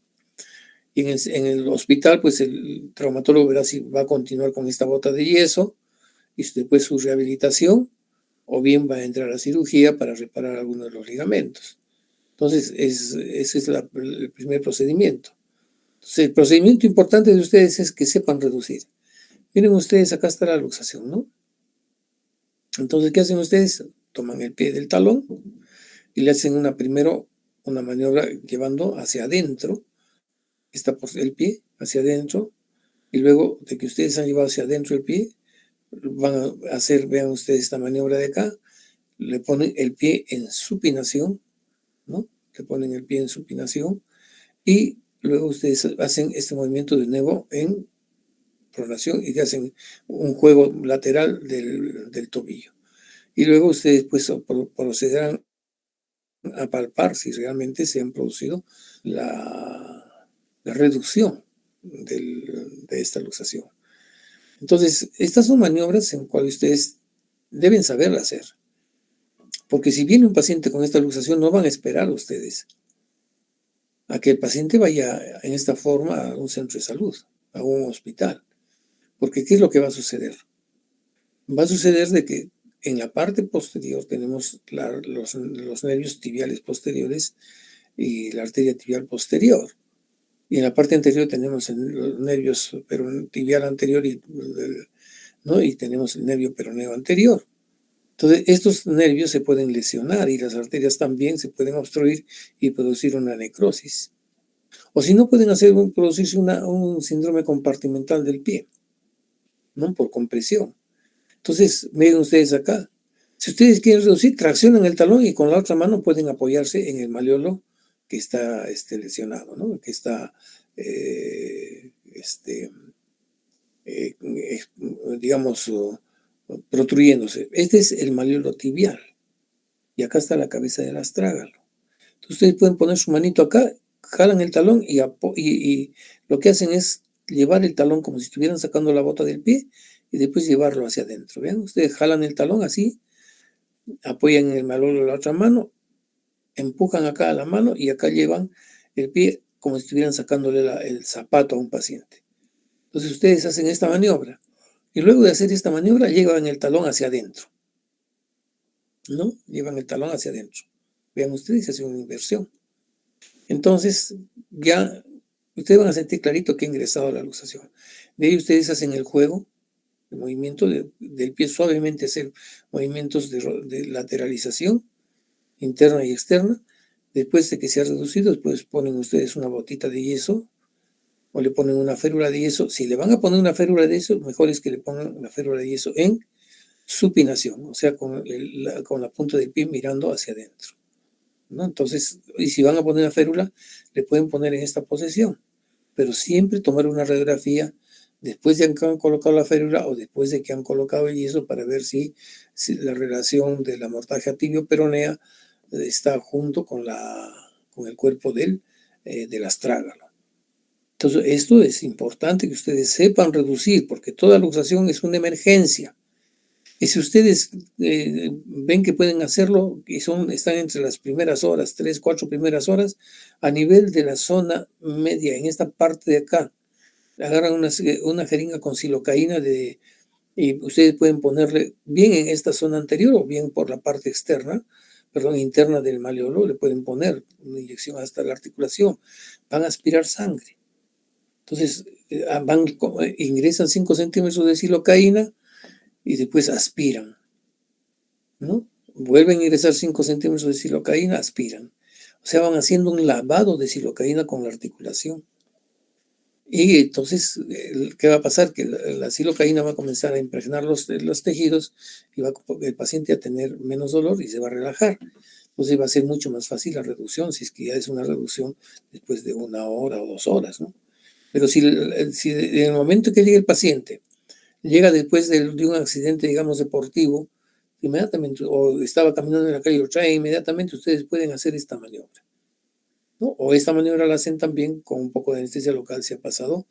Y en el hospital, pues el traumatólogo verá si va a continuar con esta bota de yeso y después su rehabilitación, o bien va a entrar a cirugía para reparar algunos de los ligamentos. Entonces, ese es el primer procedimiento. Entonces, el procedimiento importante de ustedes es que sepan reducir. Miren ustedes, acá está la luxación, ¿no? Entonces, ¿qué hacen ustedes? Toman el pie del talón y le hacen primero una maniobra llevando hacia adentro, el pie hacia adentro, y luego de que ustedes han llevado hacia adentro el pie, van a hacer, vean ustedes esta maniobra de acá, le ponen el pie en supinación, ¿no? Le ponen el pie en supinación y luego ustedes hacen este movimiento de nuevo en pronación y hacen un juego lateral del tobillo. Y luego ustedes pues procederán a palpar si realmente se han producido la reducción de esta luxación. Entonces, estas son maniobras en las cuales ustedes deben saber hacer. Porque si viene un paciente con esta luxación, no van a esperar ustedes a que el paciente vaya en esta forma a un centro de salud, a un hospital. Porque ¿qué es lo que va a suceder? Va a suceder de que en la parte posterior tenemos los nervios tibiales posteriores y la arteria tibial posterior. Y en la parte anterior tenemos los nervios tibial anterior ¿no? Y tenemos el nervio peroneo anterior. Entonces, estos nervios se pueden lesionar y las arterias también se pueden obstruir y producir una necrosis. O si no, pueden producirse un síndrome compartimental del pie, ¿no? Por compresión. Entonces, miren ustedes acá. Si ustedes quieren reducir, traccionan el talón y con la otra mano pueden apoyarse en el malleolo que está lesionado, ¿no? Que está, digamos, protruyéndose. Este es el malleolo tibial. Y acá está la cabeza del astrágalo. Entonces, ustedes pueden poner su manito acá, jalan el talón y lo que hacen es llevar el talón como si estuvieran sacando la bota del pie y después llevarlo hacia adentro. ¿Vean? Ustedes jalan el talón así, apoyan el malolo de la otra mano, empujan acá a la mano y acá llevan el pie como si estuvieran sacándole el zapato a un paciente. Entonces ustedes hacen esta maniobra y luego de hacer esta maniobra llevan el talón hacia adentro, ¿no? Llevan el talón hacia adentro. Vean ustedes, hacen una inversión. Entonces ya ustedes van a sentir clarito que ha ingresado la luxación. De ahí ustedes hacen el juego, el movimiento del pie, suavemente hacer movimientos de lateralización interna y externa. Después de que se ha reducido, después ponen ustedes una botita de yeso o le ponen una férula de yeso. Si le van a poner una férula de yeso, mejor es que le pongan la férula de yeso en supinación, o sea, con la punta del pie mirando hacia adentro, ¿no? Entonces, y si van a poner la férula, le pueden poner en esta posición, pero siempre tomar una radiografía después de que han colocado la férula o después de que han colocado el yeso para ver si la relación de la mortaja tibio-peronea está junto con el cuerpo del astrágalo. Entonces, esto es importante que ustedes sepan reducir, porque toda luxación es una emergencia. Y si ustedes ven que pueden hacerlo y están entre las primeras horas, 3, 4 primeras horas, a nivel de la zona media, en esta parte de acá, agarran una jeringa con silocaína y ustedes pueden ponerle bien en esta zona anterior o bien por la parte interna del malleolo, le pueden poner una inyección hasta la articulación. Van a aspirar sangre. Entonces, ingresan 5 centímetros de silocaína y después aspiran, ¿no? Vuelven a ingresar 5 centímetros de silocaína, aspiran. O sea, van haciendo un lavado de silocaína con la articulación. Y entonces, ¿qué va a pasar? Que la silocaína va a comenzar a impregnar los tejidos y el paciente a tener menos dolor y se va a relajar. Entonces va a ser mucho más fácil la reducción, si es que ya es una reducción después de 1 hora o 2 horas, ¿no? Pero si en el momento que llegue el paciente, llega después de un accidente, digamos, deportivo, inmediatamente, o estaba caminando en la calle y lo trae inmediatamente, ustedes pueden hacer esta maniobra, ¿no? O esta maniobra la hacen también con un poco de anestesia local si ha pasado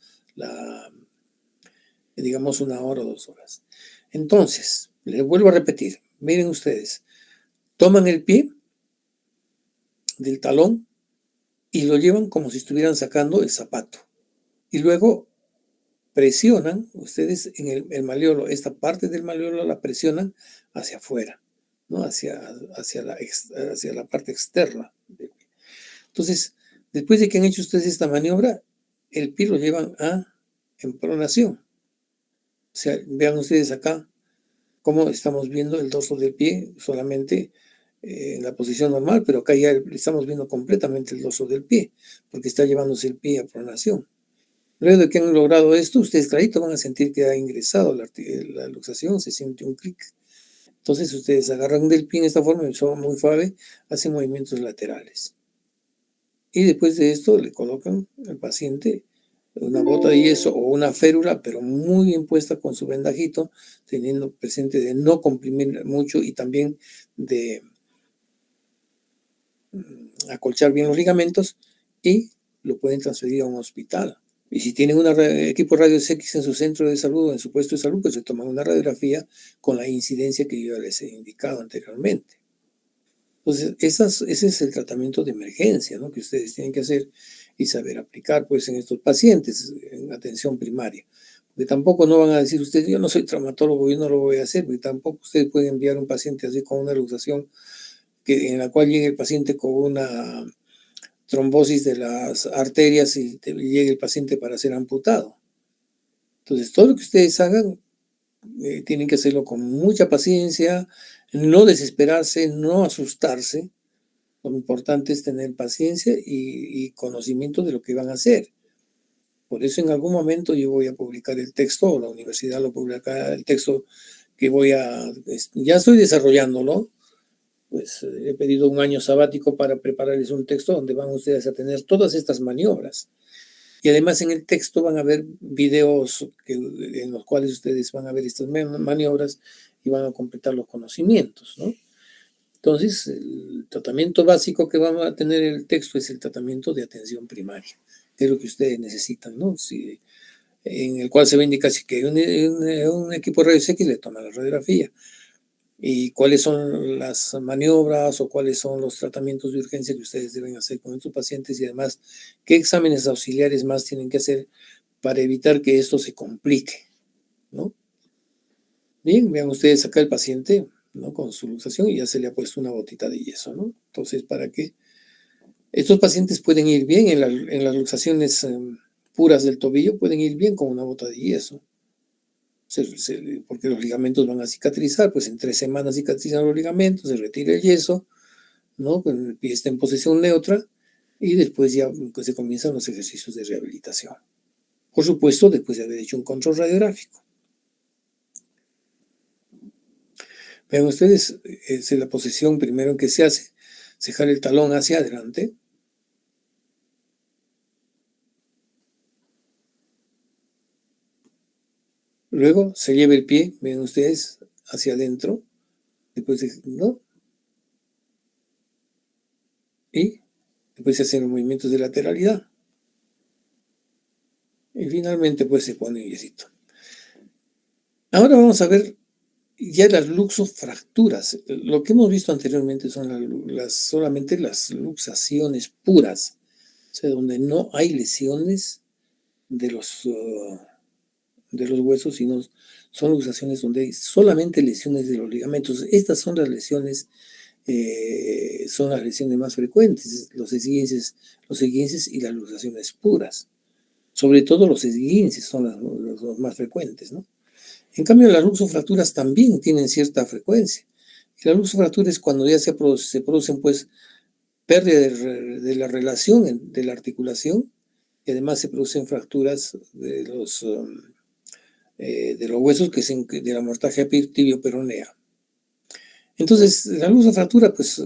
digamos 1 hora o 2 horas. Entonces, les vuelvo a repetir, miren ustedes, toman el pie del talón y lo llevan como si estuvieran sacando el zapato. Y luego presionan ustedes en el malleolo, esta parte del malleolo la presionan hacia afuera, ¿no? Hacia la parte externa. Entonces, después de que han hecho ustedes esta maniobra, el pie lo llevan en pronación. O sea, vean ustedes acá cómo estamos viendo el dorso del pie solamente en la posición normal, pero acá ya estamos viendo completamente el dorso del pie, porque está llevándose el pie a pronación. Luego de que han logrado esto, ustedes clarito van a sentir que ha ingresado la luxación, se siente un clic. Entonces ustedes agarran del pie en esta forma, son muy suave, hacen movimientos laterales. Y después de esto le colocan al paciente una bota de yeso o una férula, pero muy bien puesta con su vendajito, teniendo presente de no comprimir mucho y también de acolchar bien los ligamentos, y lo pueden transferir a un hospital. Y si tienen un equipo de rayos X en su centro de salud o en su puesto de salud, pues se toman una radiografía con la incidencia que yo ya les he indicado anteriormente. Entonces, ese es el tratamiento de emergencia, ¿no?, que ustedes tienen que hacer y saber aplicar, pues, en estos pacientes en atención primaria. Porque tampoco no van a decir ustedes, yo no soy traumatólogo, yo no lo voy a hacer, porque tampoco ustedes pueden enviar un paciente así con una luxación en la cual llegue el paciente con una trombosis de las arterias y llegue el paciente para ser amputado. Entonces, todo lo que ustedes hagan, tienen que hacerlo con mucha paciencia, no desesperarse, no asustarse. Lo importante es tener paciencia y conocimiento de lo que van a hacer. Por eso en algún momento yo voy a publicar el texto, o la universidad lo publicará, el texto que ya estoy desarrollándolo. Pues he pedido un año sabático para prepararles un texto donde van ustedes a tener todas estas maniobras. Y además en el texto van a ver videos en los cuales ustedes van a ver estas maniobras y van a completar los conocimientos, ¿no? Entonces, el tratamiento básico que va a tener el texto es el tratamiento de atención primaria, que es lo que ustedes necesitan, ¿no? En el cual se va a indicar si que un equipo de rayos X le toma la radiografía, y cuáles son las maniobras o cuáles son los tratamientos de urgencia que ustedes deben hacer con estos pacientes, y además qué exámenes auxiliares más tienen que hacer para evitar que esto se complique, ¿no? Bien, vean ustedes acá el paciente, ¿no?, con su luxación, y ya se le ha puesto una botita de yeso, ¿no? Entonces, para que estos pacientes pueden ir bien en las luxaciones puras del tobillo, pueden ir bien con una bota de yeso. Porque los ligamentos van a cicatrizar, pues en 3 semanas cicatrizan los ligamentos, se retira el yeso, ¿no?, el pie está en posición neutra, y después ya pues, se comienzan los ejercicios de rehabilitación. Por supuesto, después de haber hecho un control radiográfico. Vean ustedes, es la posición primero en que se hace, se jala el talón hacia adelante, luego se lleva el pie, ven ustedes, hacia adentro, después ¿no?, y después se hacen los movimientos de lateralidad. Y finalmente pues se pone un yesito. Ahora vamos a ver ya las luxofracturas. Lo que hemos visto anteriormente son solamente las luxaciones puras, o sea, donde no hay lesiones de los huesos, sino son luxaciones donde hay solamente lesiones de los ligamentos. Estas son las lesiones, más frecuentes, los esguinces y las luxaciones puras. Sobre todo los esguinces son los más frecuentes, ¿no? En cambio, las luxofracturas también tienen cierta frecuencia. Y la luxofractura es cuando ya se producen, pues, pérdida de la relación de la articulación, y además se producen fracturas de los huesos de la mortaja tibio-peronea. Entonces, la luxofractura, pues,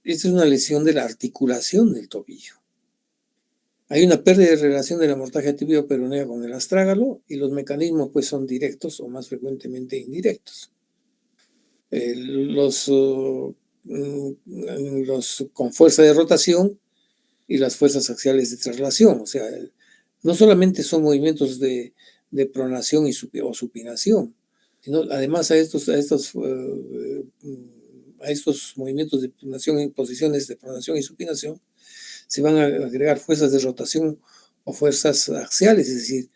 esta es una lesión de la articulación del tobillo. Hay una pérdida de relación de la mortaja tibio-peronea con el astrágalo, y los mecanismos pues son directos o más frecuentemente indirectos. los con fuerza de rotación y las fuerzas axiales de traslación. O sea, no solamente son movimientos de pronación o supinación, sino además a estos movimientos de pronación en posiciones de pronación y supinación se van a agregar fuerzas de rotación o fuerzas axiales, es decir,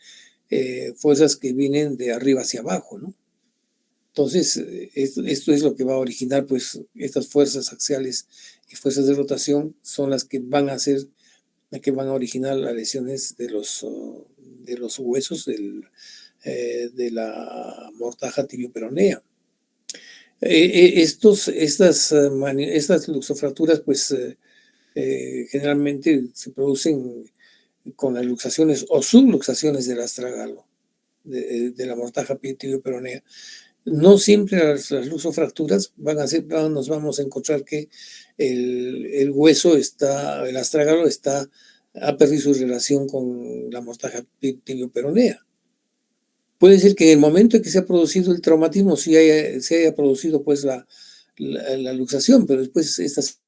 fuerzas que vienen de arriba hacia abajo, ¿no? Entonces, esto es lo que va a originar, pues, estas fuerzas axiales y fuerzas de rotación son las que van a originar las lesiones de los huesos de la mortaja tibioperonea. Estas luxofracturas, pues, generalmente se producen con las luxaciones o subluxaciones del astragalo, de la mortaja tibioperonea. No siempre las luxofracturas nos vamos a encontrar que el hueso el astragalo ha perdido su relación con la mortaja tibioperonea. Puede ser que en el momento en que se ha producido el traumatismo se haya producido pues la luxación, pero después esta se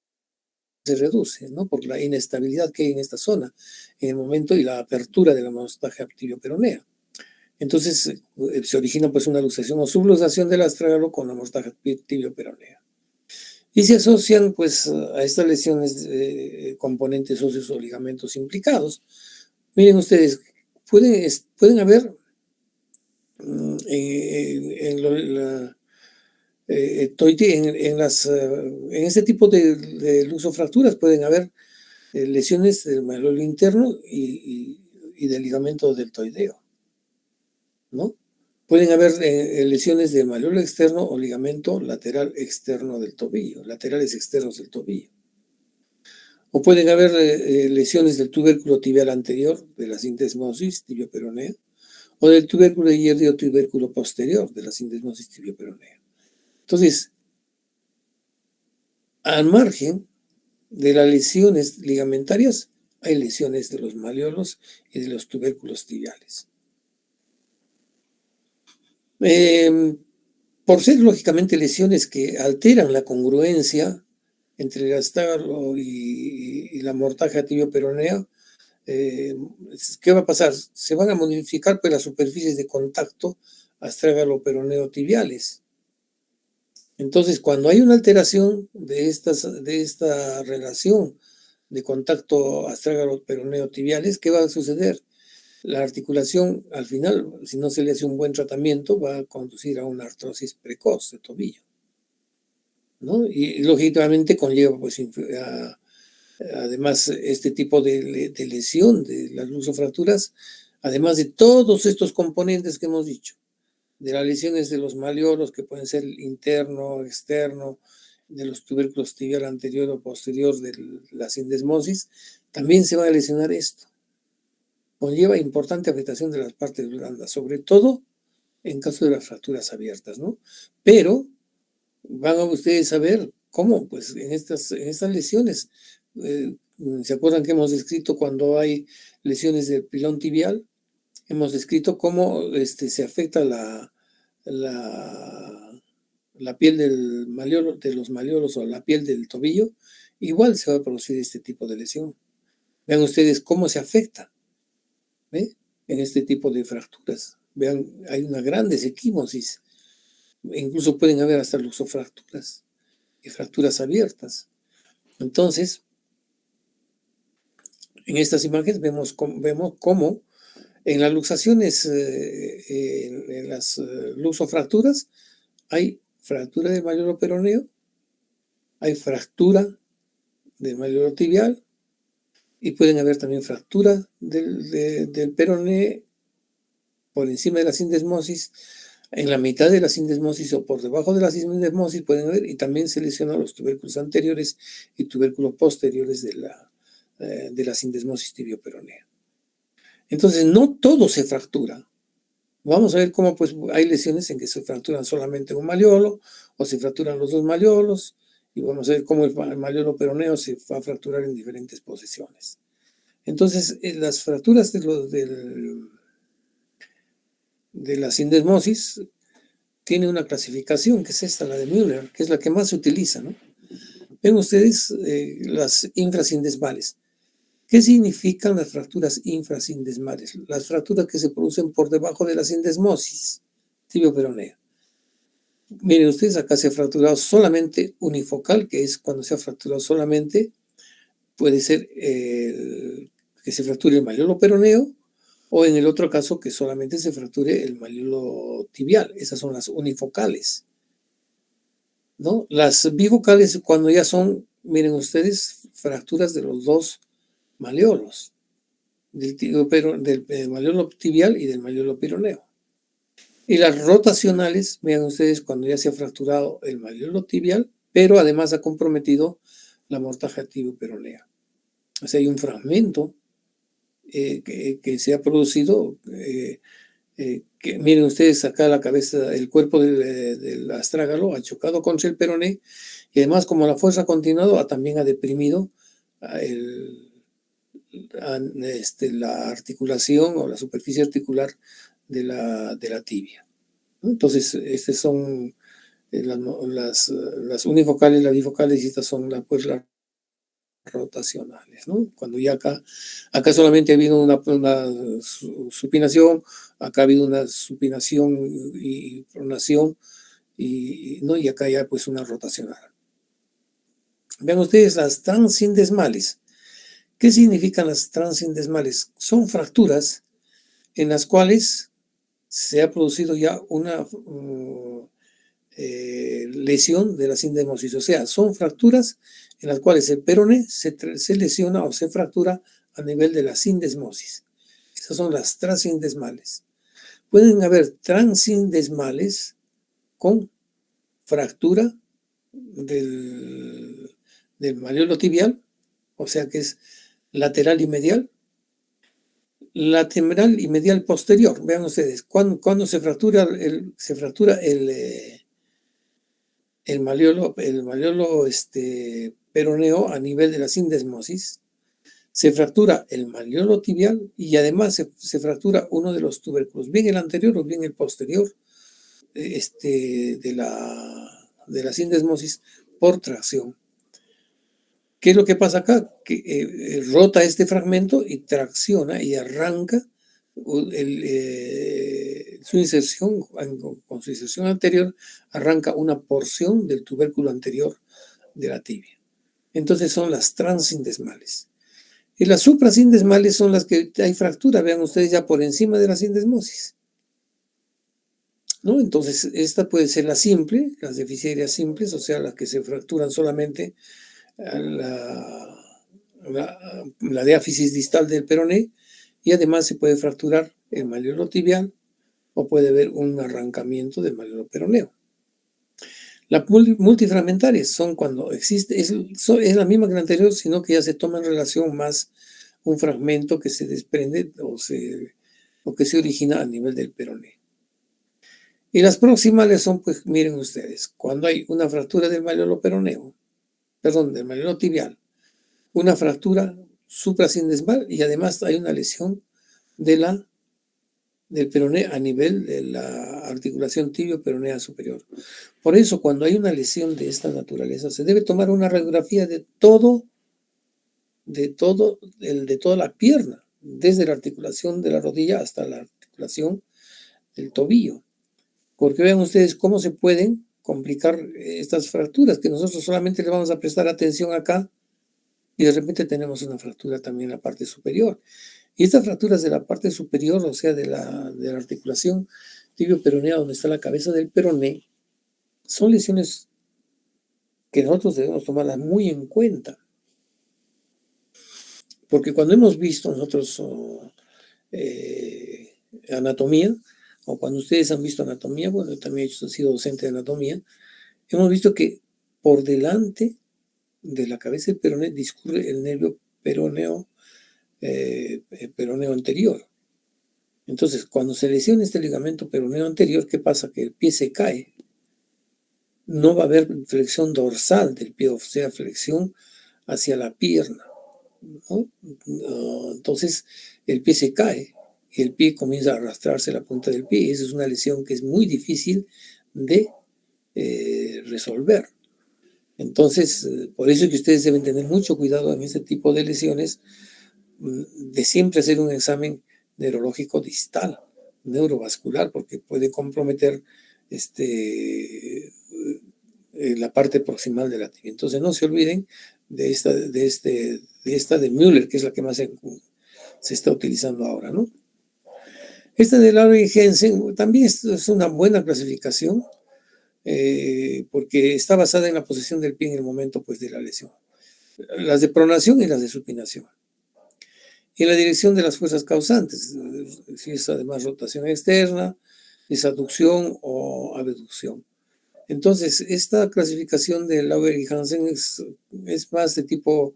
reduce, ¿no? Por la inestabilidad que hay en esta zona en el momento y la apertura de la mortaja tibioperonea. Entonces se origina pues una luxación o subluxación del astragalo con la mortaja tibioperonea. Y se asocian pues a estas lesiones componentes óseos o ligamentos implicados. Miren ustedes, pueden haber en este tipo de luxofracturas pueden haber lesiones del malleolo interno y del ligamento deltoideo, ¿no? Pueden haber lesiones del malleolo externo o ligamento lateral externo del tobillo, laterales externos del tobillo. O pueden haber lesiones del tubérculo tibial anterior de la sindesmosis tibioperonea o del tubérculo iliario tubérculo posterior de la sindesmosis tibioperonea. Entonces, al margen de las lesiones ligamentarias, hay lesiones de los malleolos y de los tubérculos tibiales. Por ser lógicamente lesiones que alteran la congruencia entre el astragalo y la mortaja tibioperonea, ¿qué va a pasar? Se van a modificar pues, las superficies de contacto astrágalo-peroneo-tibiales. Entonces, cuando hay una alteración de esta relación de contacto astrágalo-peroneo-tibiales, ¿qué va a suceder? La articulación, al final, si no se le hace un buen tratamiento, va a conducir a una artrosis precoz de tobillo, ¿no? Y lógicamente conlleva, pues, además, este tipo de lesión de las luxofracturas, además de todos estos componentes que hemos dicho, de las lesiones de los malleolos, que pueden ser interno, externo, de los tubérculos tibial anterior o posterior de la sindesmosis, también se va a lesionar esto. Conlleva importante afectación de las partes blandas, sobre todo en caso de las fracturas abiertas, ¿no? Pero van a ustedes a ver cómo, pues en estas lesiones, ¿se acuerdan que hemos descrito cuando hay lesiones del pilón tibial? Hemos descrito cómo se afecta la piel de los malleolos o la piel del tobillo. Igual se va a producir este tipo de lesión. Vean ustedes cómo se afecta, ¿ve? En este tipo de fracturas. Vean, hay una gran desequimosis. Incluso pueden haber hasta luxofracturas y fracturas abiertas. Entonces, en estas imágenes vemos cómo en las luxaciones, en las luxofracturas, hay fractura del malleolo peroneo, hay fractura del malleolo tibial y pueden haber también fractura del peroné por encima de la sindesmosis, en la mitad de la sindesmosis o por debajo de la sindesmosis pueden haber, y también se lesionan los tubérculos anteriores y tubérculos posteriores de la sindesmosis tibioperonea. Entonces, no todo se fractura. Vamos a ver cómo pues, hay lesiones en que se fracturan solamente un malleolo o se fracturan los dos malleolos, y vamos a ver cómo el malleolo peroneo se va a fracturar en diferentes posiciones. Entonces, las fracturas de la sindesmosis tiene una clasificación, que es esta, la de Müller, que es la que más se utiliza, ¿no? Ven ustedes las infrasindesmales. ¿Qué significan las fracturas infrasindesmales? Las fracturas que se producen por debajo de la sindesmosis tibio-peronea. Miren ustedes, acá se ha fracturado solamente unifocal, que es cuando se ha fracturado solamente, puede ser que se fracture el malleolo peroneo, o en el otro caso que solamente se fracture el malleolo tibial. Esas son las unifocales, ¿no? Las bifocales, cuando ya son, miren ustedes, fracturas de los dos malleolos, del malleolo tibial y del malleolo peroneo. Y las rotacionales, vean ustedes, cuando ya se ha fracturado el malleolo tibial, pero además ha comprometido la mortaja tibio-peronea. O sea, hay un fragmento que se ha producido, que miren ustedes acá la cabeza, el cuerpo del astrágalo ha chocado contra el peroné, y además como la fuerza ha continuado, también ha deprimido la articulación o la superficie articular de la tibia. Entonces, estas son las unifocales, las bifocales, y estas son las rotacionales, ¿no? Cuando ya acá solamente ha habido una supinación, acá ha habido una supinación y pronación, ¿no? Y acá ya pues una rotacional. Vean ustedes las transindesmales. ¿Qué significan las transindesmales? Son fracturas en las cuales se ha producido ya una lesión de la sindesmosis. O sea, son fracturas en las cuales el peroné se lesiona o se fractura a nivel de la sindesmosis. Esas son las transindesmales. Pueden haber transindesmales con fractura del malleolo tibial, o sea que es lateral y medial. Lateral y medial posterior. Vean ustedes, cuando se fractura el malleolo peroneo a nivel de la sindesmosis, se fractura el malleolo tibial y además se fractura uno de los tubérculos, bien el anterior o bien el posterior de la sindesmosis por tracción. ¿Qué es lo que pasa acá? Que rota este fragmento y tracciona y arranca su inserción, con su inserción anterior, arranca una porción del tubérculo anterior de la tibia. Entonces son las transindesmales. Y las suprasindesmales son las que hay fractura, vean ustedes, ya por encima de la sindesmosis, ¿no? Entonces esta puede ser la simple, las deficiencias simples, o sea, las que se fracturan solamente la diáfisis distal del peroné, y además se puede fracturar el malleolo tibial o puede haber un arrancamiento del malleolo peroneo. Las multifragmentarias son cuando existe, es la misma que la anterior, sino que ya se toma en relación más un fragmento que se desprende o que se origina a nivel del peroné. Y las proximales son, pues miren ustedes, cuando hay una fractura del malleolo peroneo, del malleolo tibial, una fractura suprasindesmal y además hay una lesión del peroné a nivel de la articulación tibio-peronea superior. Por eso, cuando hay una lesión de esta naturaleza, se debe tomar una radiografía de toda la pierna, desde la articulación de la rodilla hasta la articulación del tobillo. Porque vean ustedes cómo se pueden complicar estas fracturas, que nosotros solamente le vamos a prestar atención acá, y de repente tenemos una fractura también en la parte superior. Y estas fracturas de la parte superior, o sea, de la articulación tibio-peronea, donde está la cabeza del peroné, son lesiones que nosotros debemos tomarlas muy en cuenta. Porque cuando hemos visto nosotros anatomía, o cuando ustedes han visto anatomía, bueno, yo también he sido docente de anatomía, hemos visto que por delante de la cabeza del peroné discurre el nervio peroneo anterior. Entonces, cuando se lesiona este ligamento peroneo anterior, ¿qué pasa? Que el pie se cae. No va a haber flexión dorsal del pie, o sea, flexión hacia la pierna, ¿no? Entonces, el pie se cae y el pie comienza a arrastrarse la punta del pie. Esa es una lesión que es muy difícil de resolver. Entonces, por eso es que ustedes deben tener mucho cuidado en este tipo de lesiones, de siempre hacer un examen neurológico distal, neurovascular, porque puede comprometer la parte proximal de la tibia. Entonces, no se olviden de Müller, que es la que más se está utilizando ahora, ¿no? Esta de Lauer y Jensen también es una buena clasificación, porque está basada en la posición del pie en el momento, pues, de la lesión. Las de pronación y las de supinación. Y en la dirección de las fuerzas causantes, si es además rotación externa, es aducción o abducción. Entonces, esta clasificación de Lauer y Hansen es más de tipo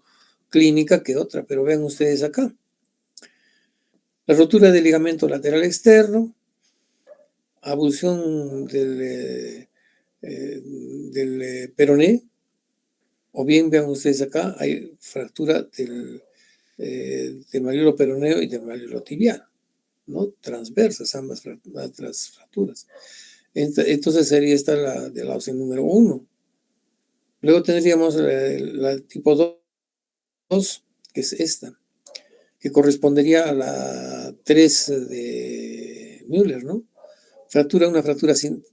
clínica que otra, pero vean ustedes acá. La rotura del ligamento lateral externo, abulsión del peroné, o bien vean ustedes acá, hay fractura del malleolo peroneo y del malleolo tibial, ¿no? Transversas ambas las fracturas. Entonces sería esta la de la opción número 1. Luego tendríamos la tipo 2, que es esta, que correspondería a la 3 de Müller, ¿no? Una fractura sin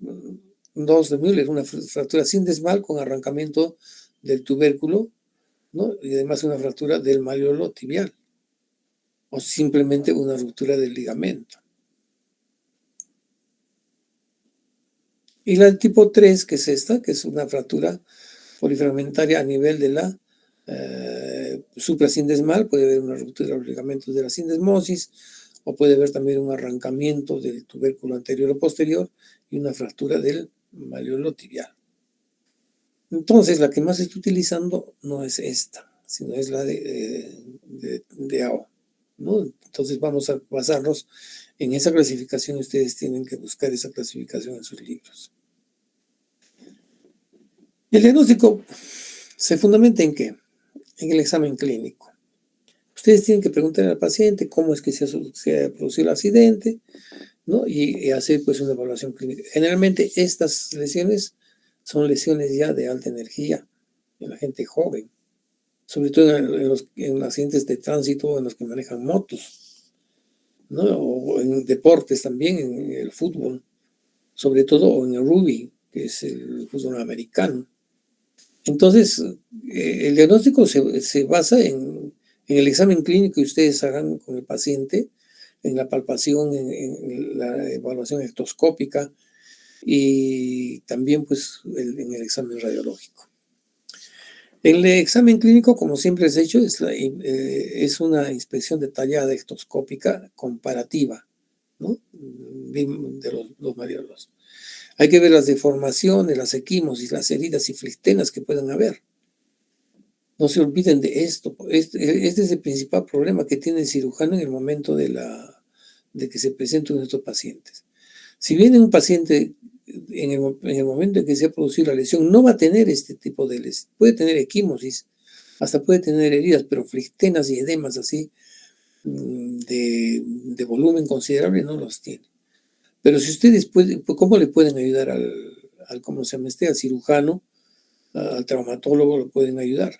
2 de Müller, una fractura sin desmal con arrancamiento del tubérculo, ¿no? Y además una fractura del malleolo tibial, o simplemente una ruptura del ligamento. Y la tipo 3, que es esta, que es una fractura polifragmentaria a nivel de la suprasindesmal, puede haber una ruptura de los ligamentos de la sindesmosis, o puede haber también un arrancamiento del tubérculo anterior o posterior y una fractura del malleolo tibial. Entonces, la que más se está utilizando no es esta, sino es la de AO, ¿no? Entonces vamos a basarnos en esa clasificación. Ustedes tienen que buscar esa clasificación en sus libros. El diagnóstico se fundamenta ¿en qué? En el examen clínico. Ustedes tienen que preguntar al paciente cómo es que se ha producido el accidente, ¿no? Y hacer pues una evaluación clínica. Generalmente estas lesiones son lesiones ya de alta energía en la gente joven, sobre todo en accidentes de tránsito, en los que manejan motos, ¿no? O en deportes también, en el fútbol, sobre todo, o en el rugby, que es el fútbol americano. Entonces, el diagnóstico se basa en el examen clínico que ustedes hagan con el paciente, en la palpación, en la evaluación espectroscópica y también pues en el examen radiológico. El examen clínico, como siempre les he dicho, es una inspección detallada espectroscópica comparativa, ¿no? De los malleolos. Hay que ver las deformaciones, las equimosis, las heridas y flistenas que puedan haber. No se olviden de esto. Este es el principal problema que tiene el cirujano en el momento de que se presenten nuestros pacientes. Si viene un paciente en el momento en que se ha producido la lesión, no va a tener este tipo de lesión. Puede tener equimosis, hasta puede tener heridas, pero flistenas y edemas así de volumen considerable no los tiene. Pero si ustedes pueden, ¿cómo le pueden ayudar ¿cómo se llama al cirujano, al traumatólogo lo pueden ayudar?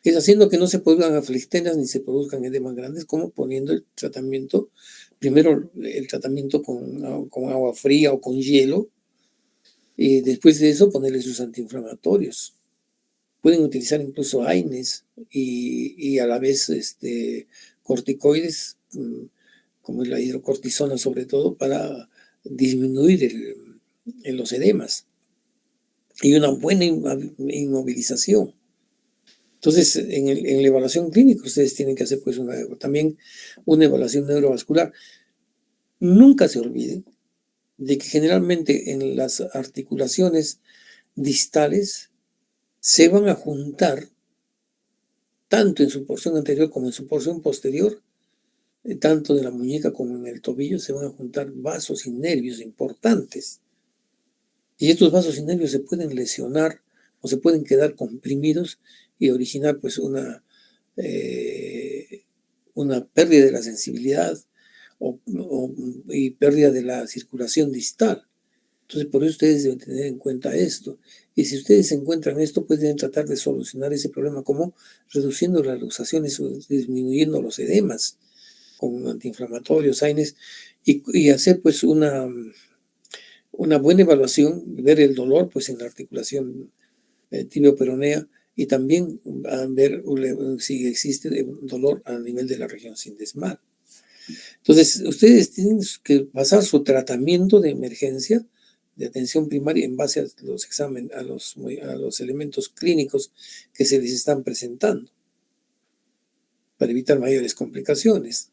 Es haciendo que no se produzcan aflictenas ni se produzcan edemas grandes, como poniendo el tratamiento, primero el tratamiento con agua fría o con hielo, y después de eso ponerle sus antiinflamatorios. Pueden utilizar incluso AINES y a la vez corticoides, como es la hidrocortisona sobre todo, para disminuir los edemas y una buena inmovilización. Entonces, en la evaluación clínica ustedes tienen que hacer pues también una evaluación neurovascular. Nunca se olviden de que generalmente en las articulaciones distales se van a juntar, tanto en su porción anterior como en su porción posterior, tanto de la muñeca como en el tobillo, se van a juntar vasos y nervios importantes. Y estos vasos y nervios se pueden lesionar o se pueden quedar comprimidos y originar pues una pérdida de la sensibilidad y pérdida de la circulación distal. Entonces, por eso ustedes deben tener en cuenta esto. Y si ustedes encuentran esto, pueden tratar de solucionar ese problema, como reduciendo las luxaciones o disminuyendo los edemas con antiinflamatorios, AINES, y hacer pues una buena evaluación, ver el dolor pues en la articulación tibio-peronea, y también ver si existe dolor a nivel de la región sindesmal. Entonces, ustedes tienen que pasar su tratamiento de emergencia, de atención primaria, en base a los exámenes, a los elementos clínicos que se les están presentando, para evitar mayores complicaciones.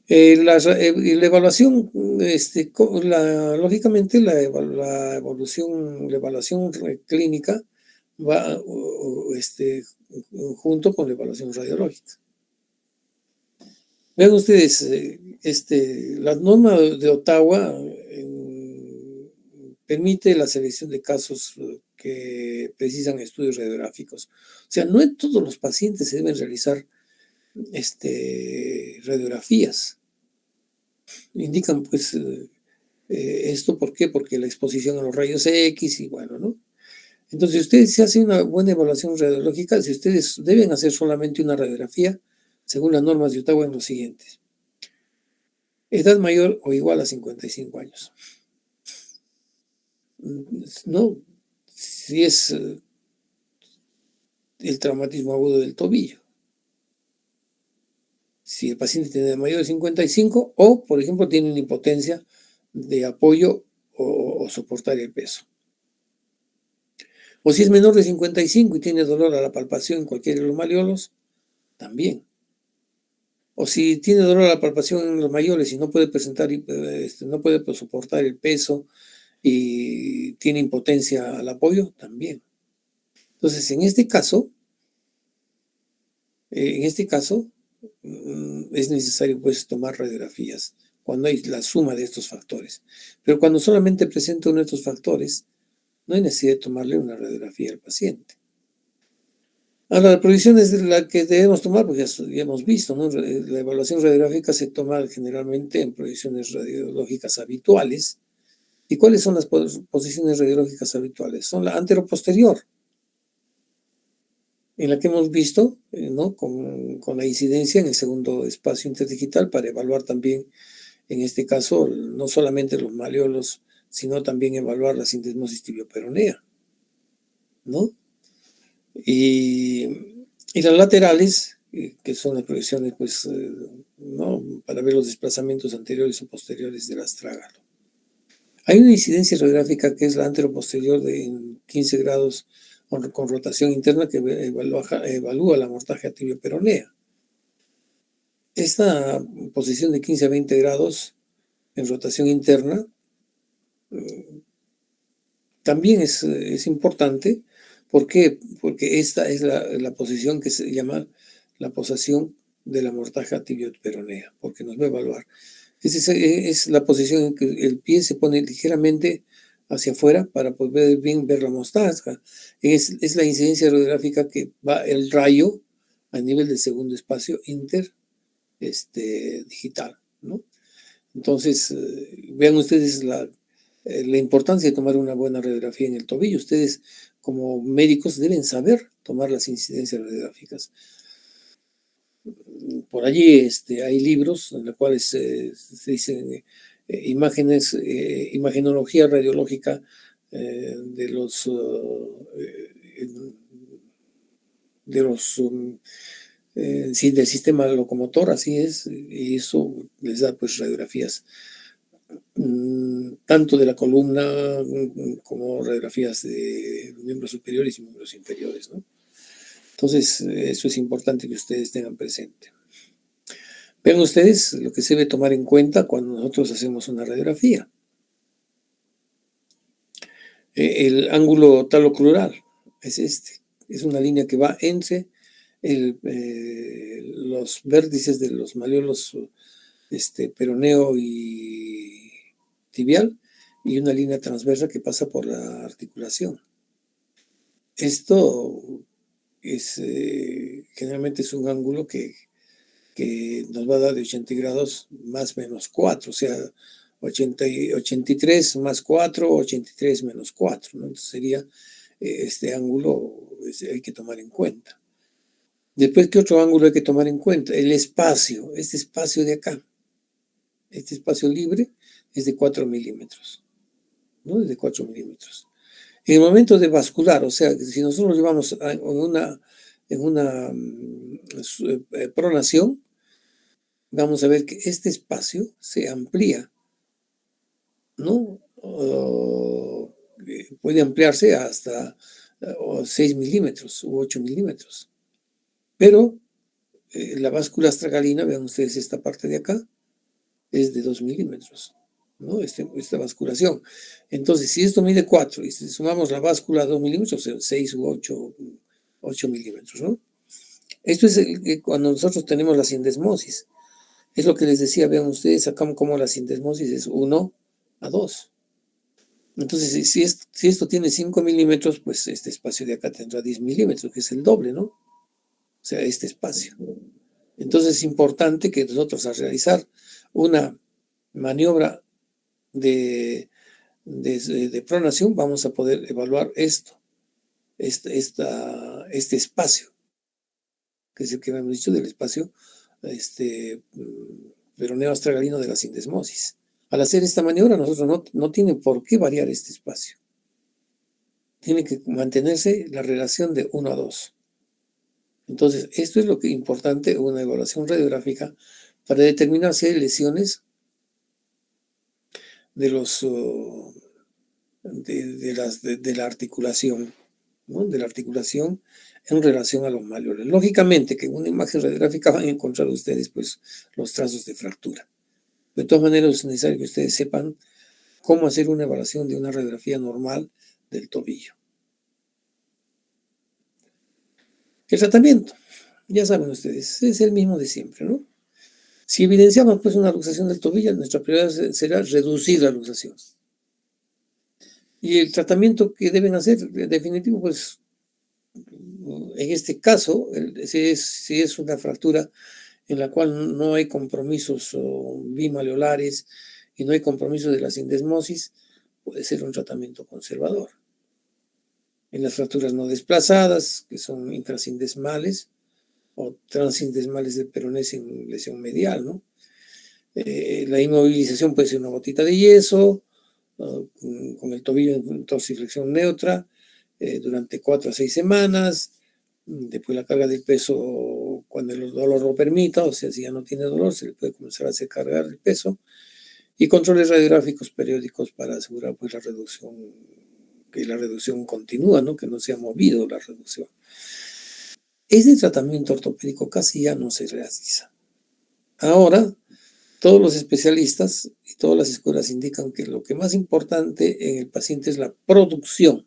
La evaluación, lógicamente la evaluación clínica va junto con la evaluación radiológica. Vean ustedes, la norma de Ottawa permite la selección de casos que precisan estudios radiográficos. O sea, no en todos los pacientes se deben realizar radiografías. Indican pues esto, ¿por qué? Porque la exposición a los rayos X y bueno, ¿no? Entonces, si ustedes se hacen una buena evaluación radiológica, si ustedes deben hacer solamente una radiografía, según las normas de Ottawa, en los siguientes: edad mayor o igual a 55 años. No, si es el traumatismo agudo del tobillo. Si el paciente tiene mayor de 55 o, por ejemplo, tiene una impotencia de apoyo o soportar el peso. O si es menor de 55 y tiene dolor a la palpación en cualquiera de los malleolos, también. O si tiene dolor a la palpación en los malleoles y no puede presentar, no puede soportar el peso y tiene impotencia al apoyo, también. Entonces, en este caso, es necesario pues tomar radiografías cuando hay la suma de estos factores. Pero cuando solamente presenta uno de estos factores, no hay necesidad de tomarle una radiografía al paciente. Ahora, la provisión es la que debemos tomar, pues ya hemos visto, ¿no? La evaluación radiográfica se toma generalmente en proyecciones radiológicas habituales. ¿Y cuáles son las posiciones radiológicas habituales? Son la anteroposterior, en la que hemos visto, ¿no? con la incidencia en el segundo espacio interdigital, para evaluar también, en este caso, no solamente los malleolos, sino también evaluar la sindesmosis tibioperonea, ¿no? Y las laterales, que son las proyecciones, pues, ¿no? Para ver los desplazamientos anteriores o posteriores del astrágalo. Hay una incidencia radiográfica que es la anteroposterior de 15 grados con rotación interna, que evalúa la mortaja tibioperonea. Esta posición de 15 a 20 grados en rotación interna también es importante. ¿Por qué? Porque esta es la posición que se llama la posición de la mortaja tibioperonea, porque nos va a evaluar. Es la posición en que el pie se pone ligeramente hacia afuera para poder bien ver la mortaja. Es la incidencia radiográfica que va el rayo a nivel del segundo espacio digital, ¿no? Entonces, vean ustedes la importancia de tomar una buena radiografía en el tobillo. Ustedes, como médicos, deben saber tomar las incidencias radiográficas. Por allí hay libros en los cuales se dicen imagenología radiológica del sistema locomotor, así es, y eso les da pues radiografías tanto de la columna como radiografías de miembros superiores y miembros inferiores, ¿no? Entonces, eso es importante que ustedes tengan presente. Vean ustedes lo que se debe tomar en cuenta cuando nosotros hacemos una radiografía. El ángulo talocrural es es una línea que va entre los vértices de los malleolos peroneo y tibial, y una línea transversa que pasa por la articulación. Esto generalmente es un ángulo que nos va a dar de 80 grados más menos 4, o sea, 83 más 4, 83 menos 4, ¿no? Entonces sería este ángulo, hay que tomar en cuenta. Después, ¿qué otro ángulo hay que tomar en cuenta? El espacio, este espacio de acá, este espacio libre es de 4 milímetros, ¿no? Es de 4 milímetros. En el momento de bascular, o sea, si nosotros lo llevamos en una pronación, vamos a ver que este espacio se amplía, ¿no? Puede ampliarse hasta 6 milímetros u 8 milímetros. Pero la báscula astragalina, vean ustedes esta parte de acá, es de 2 milímetros, ¿no? Esta basculación. Entonces, si esto mide 4 y si sumamos la báscula a 2 milímetros, 6 u 8 milímetros, ¿no? Esto es cuando nosotros tenemos la sindesmosis. Es lo que les decía, vean ustedes, sacamos como la sindesmosis es 1 a 2. Entonces, si esto tiene 5 milímetros, pues este espacio de acá tendrá 10 milímetros, que es el doble, ¿no? O sea, este espacio. Entonces es importante que nosotros al realizar una maniobra de pronación vamos a poder evaluar esto, este espacio, que es el que hemos dicho del espacio peroneo astragalino de la sindesmosis. Al hacer esta maniobra nosotros no tiene por qué variar este espacio. Tiene que mantenerse la relación de 1 a 2. Entonces, esto es lo que es importante, una evaluación radiográfica para determinar si hay lesiones de la articulación, ¿no? De la articulación en relación a los malleoles. Lógicamente que en una imagen radiográfica van a encontrar ustedes pues los trazos de fractura. De todas maneras es necesario que ustedes sepan cómo hacer una evaluación de una radiografía normal del tobillo. El tratamiento, ya saben ustedes, es el mismo de siempre, ¿no? Si evidenciamos pues una luxación del tobillo, nuestra prioridad será reducir la luxación. Y el tratamiento que deben hacer, definitivo, pues en este caso, si es una fractura en la cual no hay compromisos bimaleolares y no hay compromiso de la sindesmosis, puede ser un tratamiento conservador. En las fracturas no desplazadas, que son intrasindesmales o transindesmales del peroné sin lesión medial, ¿no? La inmovilización puede ser una gotita de yeso, con el tobillo en dorsiflexión neutra, durante 4 a 6 semanas. Después la carga del peso cuando el dolor lo permita, o sea, si ya no tiene dolor, se le puede comenzar a hacer cargar el peso. Y controles radiográficos periódicos para asegurar pues que la reducción continúa, ¿no? Que no se ha movido la reducción. Ese tratamiento ortopédico casi ya no se realiza. Ahora, todos los especialistas y todas las escuelas indican que lo que más importante en el paciente es la producción.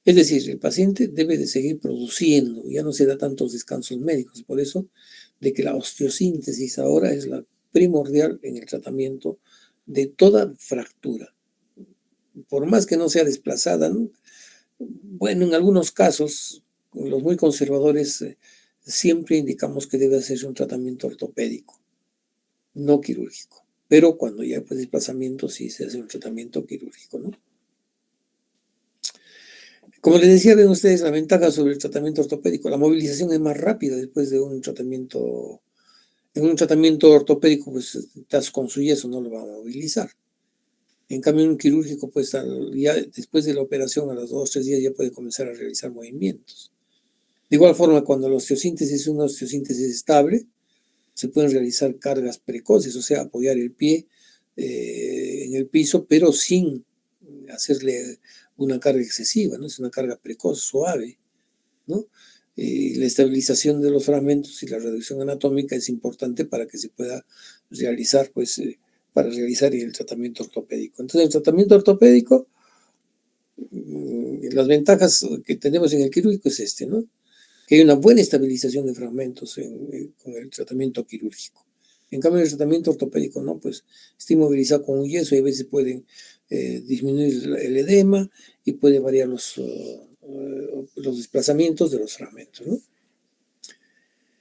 Es decir, el paciente debe de seguir produciendo, ya no se da tantos descansos médicos. Por eso, de que la osteosíntesis ahora es la primordial en el tratamiento de toda fractura. Por más que no sea desplazada, ¿no? Bueno, en algunos casos, los muy conservadores, siempre indicamos que debe hacerse un tratamiento ortopédico, no quirúrgico. Pero cuando ya hay pues, desplazamiento, sí se hace un tratamiento quirúrgico, ¿no? Como les decía, ven ustedes la ventaja sobre el tratamiento ortopédico. La movilización es más rápida después de un tratamiento. En un tratamiento ortopédico, pues estás con su yeso, no lo va a movilizar. En cambio, en un quirúrgico, pues ya después de la operación, a los 2 o 3 días ya puede comenzar a realizar movimientos. De igual forma, cuando la osteosíntesis es una osteosíntesis estable, se pueden realizar cargas precoces, o sea, apoyar el pie en el piso, pero sin hacerle una carga excesiva, ¿no? Es una carga precoz, suave, ¿no? La estabilización de los fragmentos y la reducción anatómica es importante para que se pueda realizar, pues, para realizar el tratamiento ortopédico. Entonces, el tratamiento ortopédico, las ventajas que tenemos en el quirúrgico es ¿no? Que hay una buena estabilización de fragmentos con el tratamiento quirúrgico. En cambio, el tratamiento ortopédico, ¿no? Pues está inmovilizado con un yeso y a veces pueden disminuir el edema y puede variar los desplazamientos de los fragmentos, ¿no?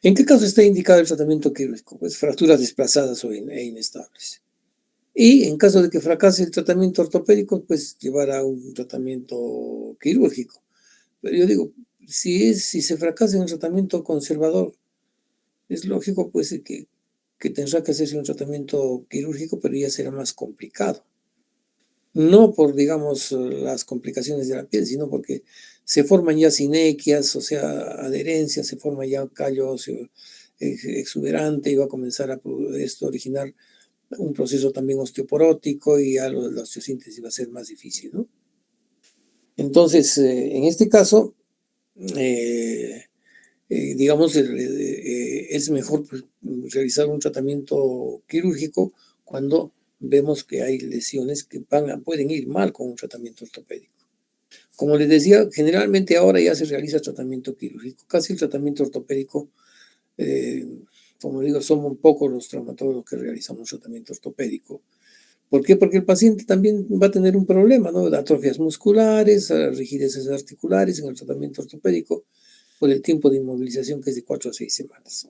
¿En qué caso está indicado el tratamiento quirúrgico? Pues fracturas desplazadas e inestables. Y en caso de que fracase el tratamiento ortopédico, pues llevar a un tratamiento quirúrgico. Pero yo digo, si se fracasa en el tratamiento conservador, es lógico pues que tendrá que hacerse un tratamiento quirúrgico, pero ya será más complicado. No por, digamos, las complicaciones de la piel, sino porque se forman ya sinequias, o sea, adherencias, se forma ya callo óseo exuberante y va a comenzar a esto originar un proceso también osteoporótico y ya la osteosíntesis va a ser más difícil, ¿no? Entonces, en este caso, eh, digamos, es mejor pues, realizar un tratamiento quirúrgico cuando vemos que hay lesiones que pueden ir mal con un tratamiento ortopédico. Como les decía, generalmente ahora ya se realiza tratamiento quirúrgico. Casi el tratamiento ortopédico, eh, como digo, somos pocos los traumatólogos que realizamos tratamiento ortopédico. ¿Por qué? Porque el paciente también va a tener un problema, ¿no? De atrofias musculares, rigideces articulares en el tratamiento ortopédico por el tiempo de inmovilización que es de 4 a 6 semanas.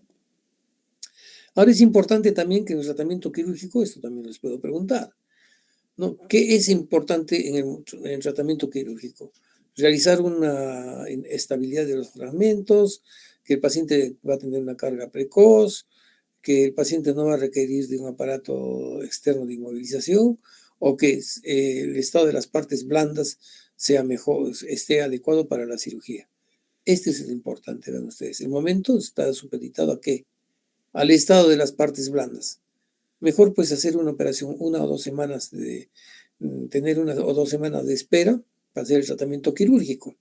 Ahora es importante también que en el tratamiento quirúrgico, esto también les puedo preguntar, ¿no? ¿Qué es importante en el tratamiento quirúrgico? Realizar una estabilidad de los fragmentos, que el paciente va a tener una carga precoz, que el paciente no va a requerir de un aparato externo de inmovilización o que el estado de las partes blandas sea mejor, esté adecuado para la cirugía. Este es el importante, vean ustedes. El momento está supeditado a qué? Al estado de las partes blandas. Mejor pues hacer una operación 1 o 2 semanas tener 1 o 2 semanas de espera para hacer el tratamiento quirúrgico.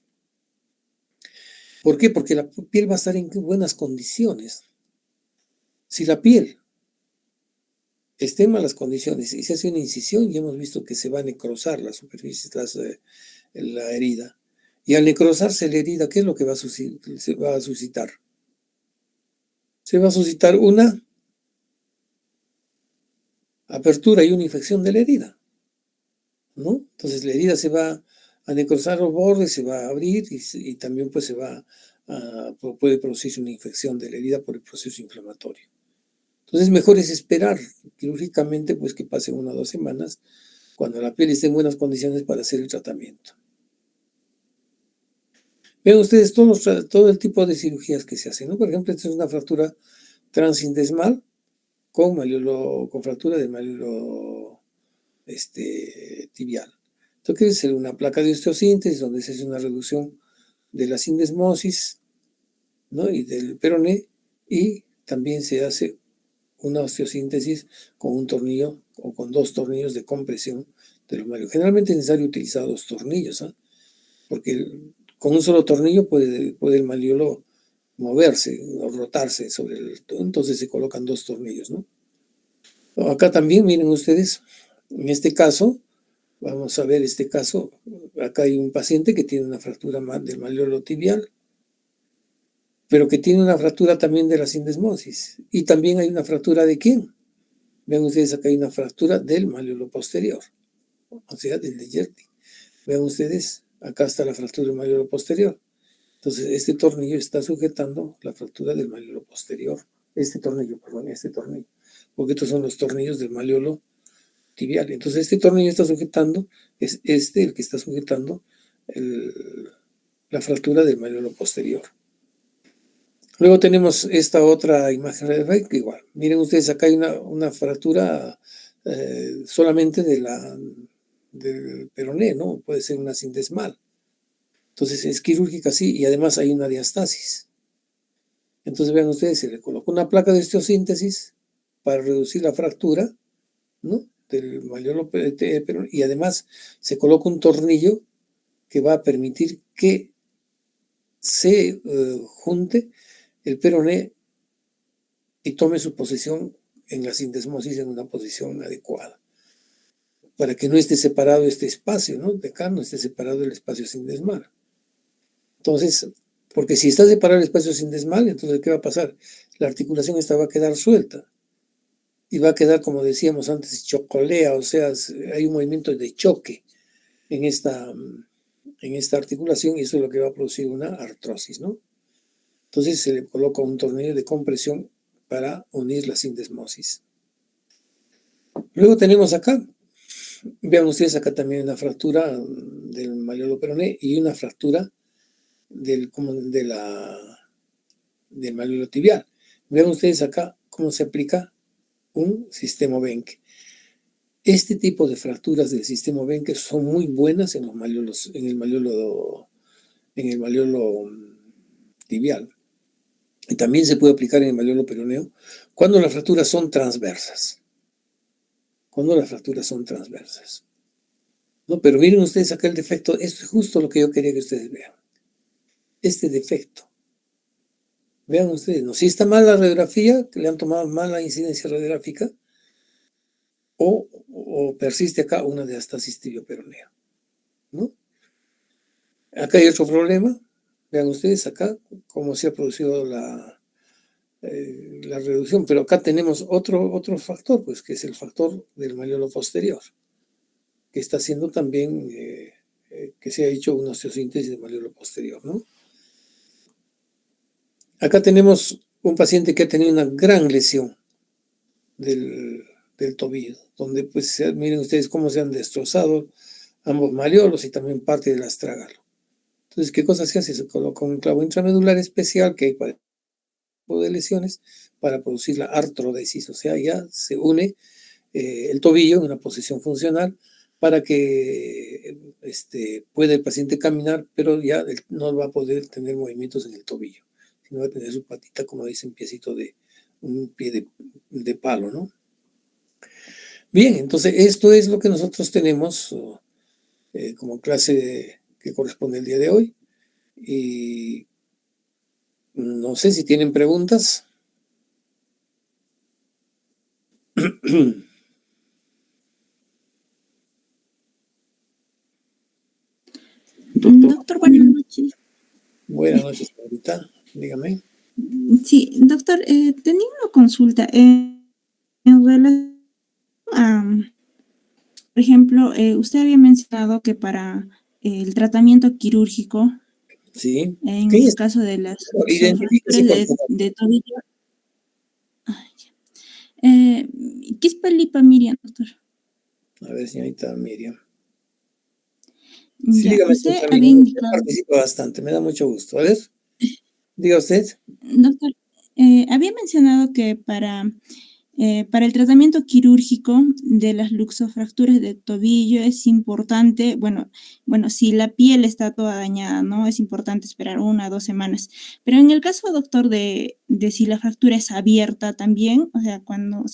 ¿Por qué? Porque la piel va a estar en buenas condiciones. Si la piel está en malas condiciones y se hace una incisión, ya hemos visto que se va a necrosar la superficie, la herida. Y al necrosarse la herida, ¿qué es lo que se va a suscitar? Se va a suscitar una apertura y una infección de la herida, ¿no? Entonces la herida se va a necrosar los bordes, se va a abrir y también pues puede producirse una infección de la herida por el proceso inflamatorio. Entonces mejor es esperar quirúrgicamente pues que pasen 1 o 2 semanas cuando la piel esté en buenas condiciones para hacer el tratamiento. Vean ustedes todo el tipo de cirugías que se hacen, ¿no? Por ejemplo, esta es una fractura transindesmal con fractura del malleolo tibial. Entonces, es una placa de osteosíntesis donde se hace una reducción de la sindesmosis, ¿no? Y del peroné, y también se hace una osteosíntesis con un tornillo o con 2 tornillos de compresión de los malleolos. Generalmente es necesario utilizar 2 tornillos, ¿eh? Porque con un solo tornillo puede el malleolo moverse o rotarse entonces se colocan 2 tornillos, ¿no? Acá también, miren ustedes, en este caso, vamos a ver este caso, acá hay un paciente que tiene una fractura del malleolo tibial, pero que tiene una fractura también de la sindesmosis. Y también hay una fractura de quién. Vean ustedes, acá hay una fractura del malleolo posterior, o sea, del de Yerti. Vean ustedes, acá está la fractura del malleolo posterior. Entonces, este tornillo está sujetando la fractura del malleolo posterior. Este tornillo, porque estos son los tornillos del malleolo tibial. Entonces, este tornillo está sujetando, es el que está sujetando la fractura del malleolo posterior. Luego tenemos esta otra imagen que igual. Miren ustedes, acá hay una fractura solamente del peroné, ¿no? Puede ser una sindesmal. Entonces es quirúrgica, sí, y además hay una diastasis. Entonces vean ustedes, se le coloca una placa de osteosíntesis para reducir la fractura, ¿no? Del malleolo peroné, y además se coloca un tornillo que va a permitir que se junte el peroné y tome su posición en la sindesmosis en una posición adecuada, para que no esté separado este espacio, ¿no? De acá no esté separado el espacio sindesmal. Entonces, porque si está separado el espacio sindesmal, entonces ¿qué va a pasar? La articulación esta va a quedar suelta y va a quedar, como decíamos antes, chocolea, o sea, hay un movimiento de choque en esta articulación y eso es lo que va a producir una artrosis, ¿no? Entonces se le coloca un tornillo de compresión para unir la sindesmosis. Luego tenemos acá, vean ustedes acá también una fractura del malleolo peroné y una fractura del malleolo tibial. Vean ustedes acá cómo se aplica un sistema Benck. Este tipo de fracturas del sistema Benck son muy buenas en los malleolos, en el malleolo tibial. Y también se puede aplicar en el malleolo peroneo cuando las fracturas son transversas. Cuando las fracturas son transversas. No, pero miren ustedes acá el defecto. Esto es justo lo que yo quería que ustedes vean. Este defecto. Vean ustedes, ¿no? Si está mal la radiografía, que le han tomado mal la incidencia radiográfica, o persiste acá una diastasis tibio-peronea, ¿no? Acá hay otro problema. Vean ustedes acá cómo se ha producido la reducción, pero acá tenemos otro factor, pues, que es el factor del malleolo posterior, que está haciendo también que se ha hecho una osteosíntesis del malleolo posterior, ¿no? Acá tenemos un paciente que ha tenido una gran lesión del tobillo, donde pues miren ustedes cómo se han destrozado ambos malleolos y también parte del astrágalo. Entonces, ¿qué cosa se hace? Se coloca un clavo intramedular especial que hay para el tipo de lesiones para producir la artrodesis, o sea, ya se une el tobillo en una posición funcional para que pueda el paciente caminar, pero ya no va a poder tener movimientos en el tobillo, sino va a tener su patita, como dicen, piecito de un pie de palo, ¿no? Bien, entonces esto es lo que nosotros tenemos como clase que corresponde el día de hoy. Y no sé si tienen preguntas. Doctor, buenas noches. Buenas noches, señorita. Dígame. Sí, doctor, tenía una consulta en relación a, por ejemplo, usted había mencionado que para el tratamiento quirúrgico, Sí. en ¿Qué el es? caso de las Identifíquese, fracturas por favor. de tobillo, ¿qué es Palipa Miriam, doctor? A ver, señorita Miriam. Sí, Ya, dígame, usted señorita había Miriam. Usted indicado, participa bastante, me da mucho gusto. A ver, diga usted. doctor, había mencionado que para el tratamiento quirúrgico de las luxofracturas de tobillo es importante, bueno, si la piel está toda dañada, ¿no? Es importante esperar 1 o 2 semanas. Pero en el caso, doctor, de si la fractura es abierta también, o sea, cuando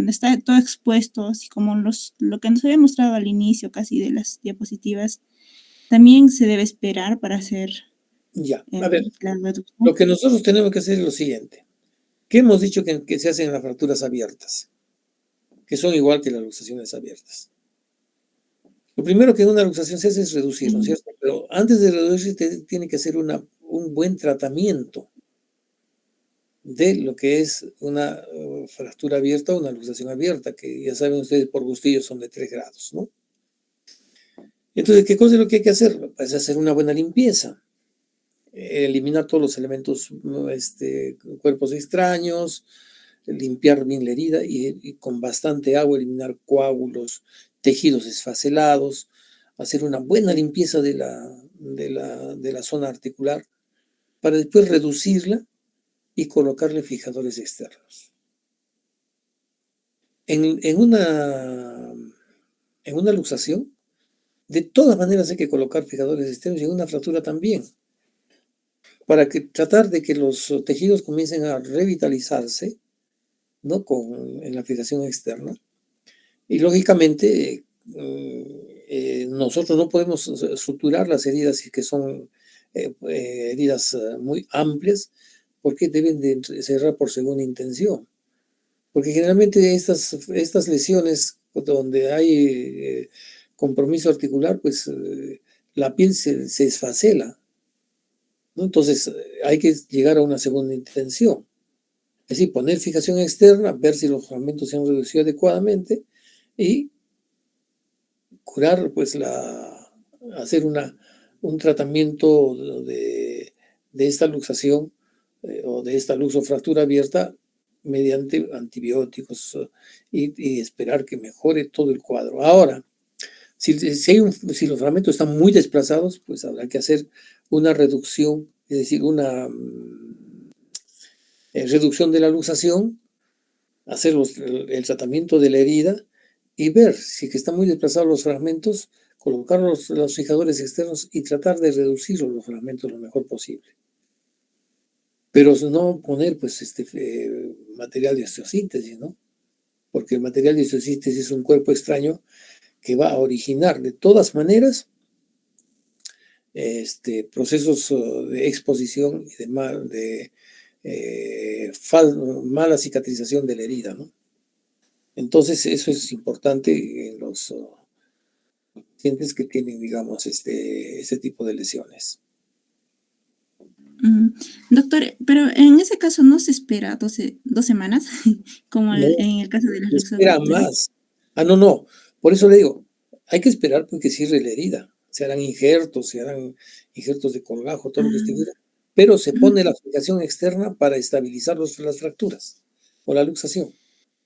está todo expuesto, así como lo que nos había mostrado al inicio casi de las diapositivas, también se debe esperar para hacer Ya, a ver, la lo reducción. que nosotros tenemos que hacer es lo siguiente. ¿Qué hemos dicho que se hacen en las fracturas abiertas? Que son igual que las luxaciones abiertas. Lo primero que en una luxación se hace es reducir, ¿no es cierto? Pero antes de reducir tiene que hacer un buen tratamiento de lo que es una fractura abierta o una luxación abierta, que ya saben ustedes por gustillo son de 3 grados, ¿no? Entonces, ¿qué cosa es lo que hay que hacer? Pues hacer una buena limpieza, eliminar todos los elementos, cuerpos extraños, limpiar bien la herida y con bastante agua eliminar coágulos, tejidos esfacelados, hacer una buena limpieza de la zona articular para después reducirla y colocarle fijadores externos. En una luxación, de todas maneras hay que colocar fijadores externos y en una fractura también, para tratar de que los tejidos comiencen a revitalizarse, ¿no? En la fijación externa. Y lógicamente, nosotros no podemos suturar las heridas que son heridas muy amplias, porque deben de cerrar por segunda intención. Porque generalmente estas lesiones donde hay compromiso articular, pues la piel se esfacela, ¿no? Entonces hay que llegar a una segunda intención. Es decir, poner fijación externa, ver si los fragmentos se han reducido adecuadamente y curar, pues hacer un tratamiento de esta luxación o de esta luxofractura abierta mediante antibióticos y esperar que mejore todo el cuadro. Ahora, si los fragmentos están muy desplazados, pues habrá que hacer una reducción, es decir, una reducción de la luxación, hacer el tratamiento de la herida y ver si que están muy desplazados los fragmentos, colocar los fijadores externos y tratar de reducir los fragmentos lo mejor posible. Pero no poner pues material de osteosíntesis, ¿no? Porque el material de osteosíntesis es un cuerpo extraño que va a originar de todas maneras procesos de exposición y de mala cicatrización de la herida, ¿no? Entonces eso es importante en los pacientes que tienen, digamos, este tipo de lesiones. Doctor, pero en ese caso no se espera 2 semanas, como No, en el caso de las espera luxofracturas. más. No. Por eso le digo, hay que esperar porque cierre la herida. Se harán injertos de colgajo, todo lo que esté Ah, fuera, pero se ujú. pone la fijación externa para estabilizar las fracturas o la luxación.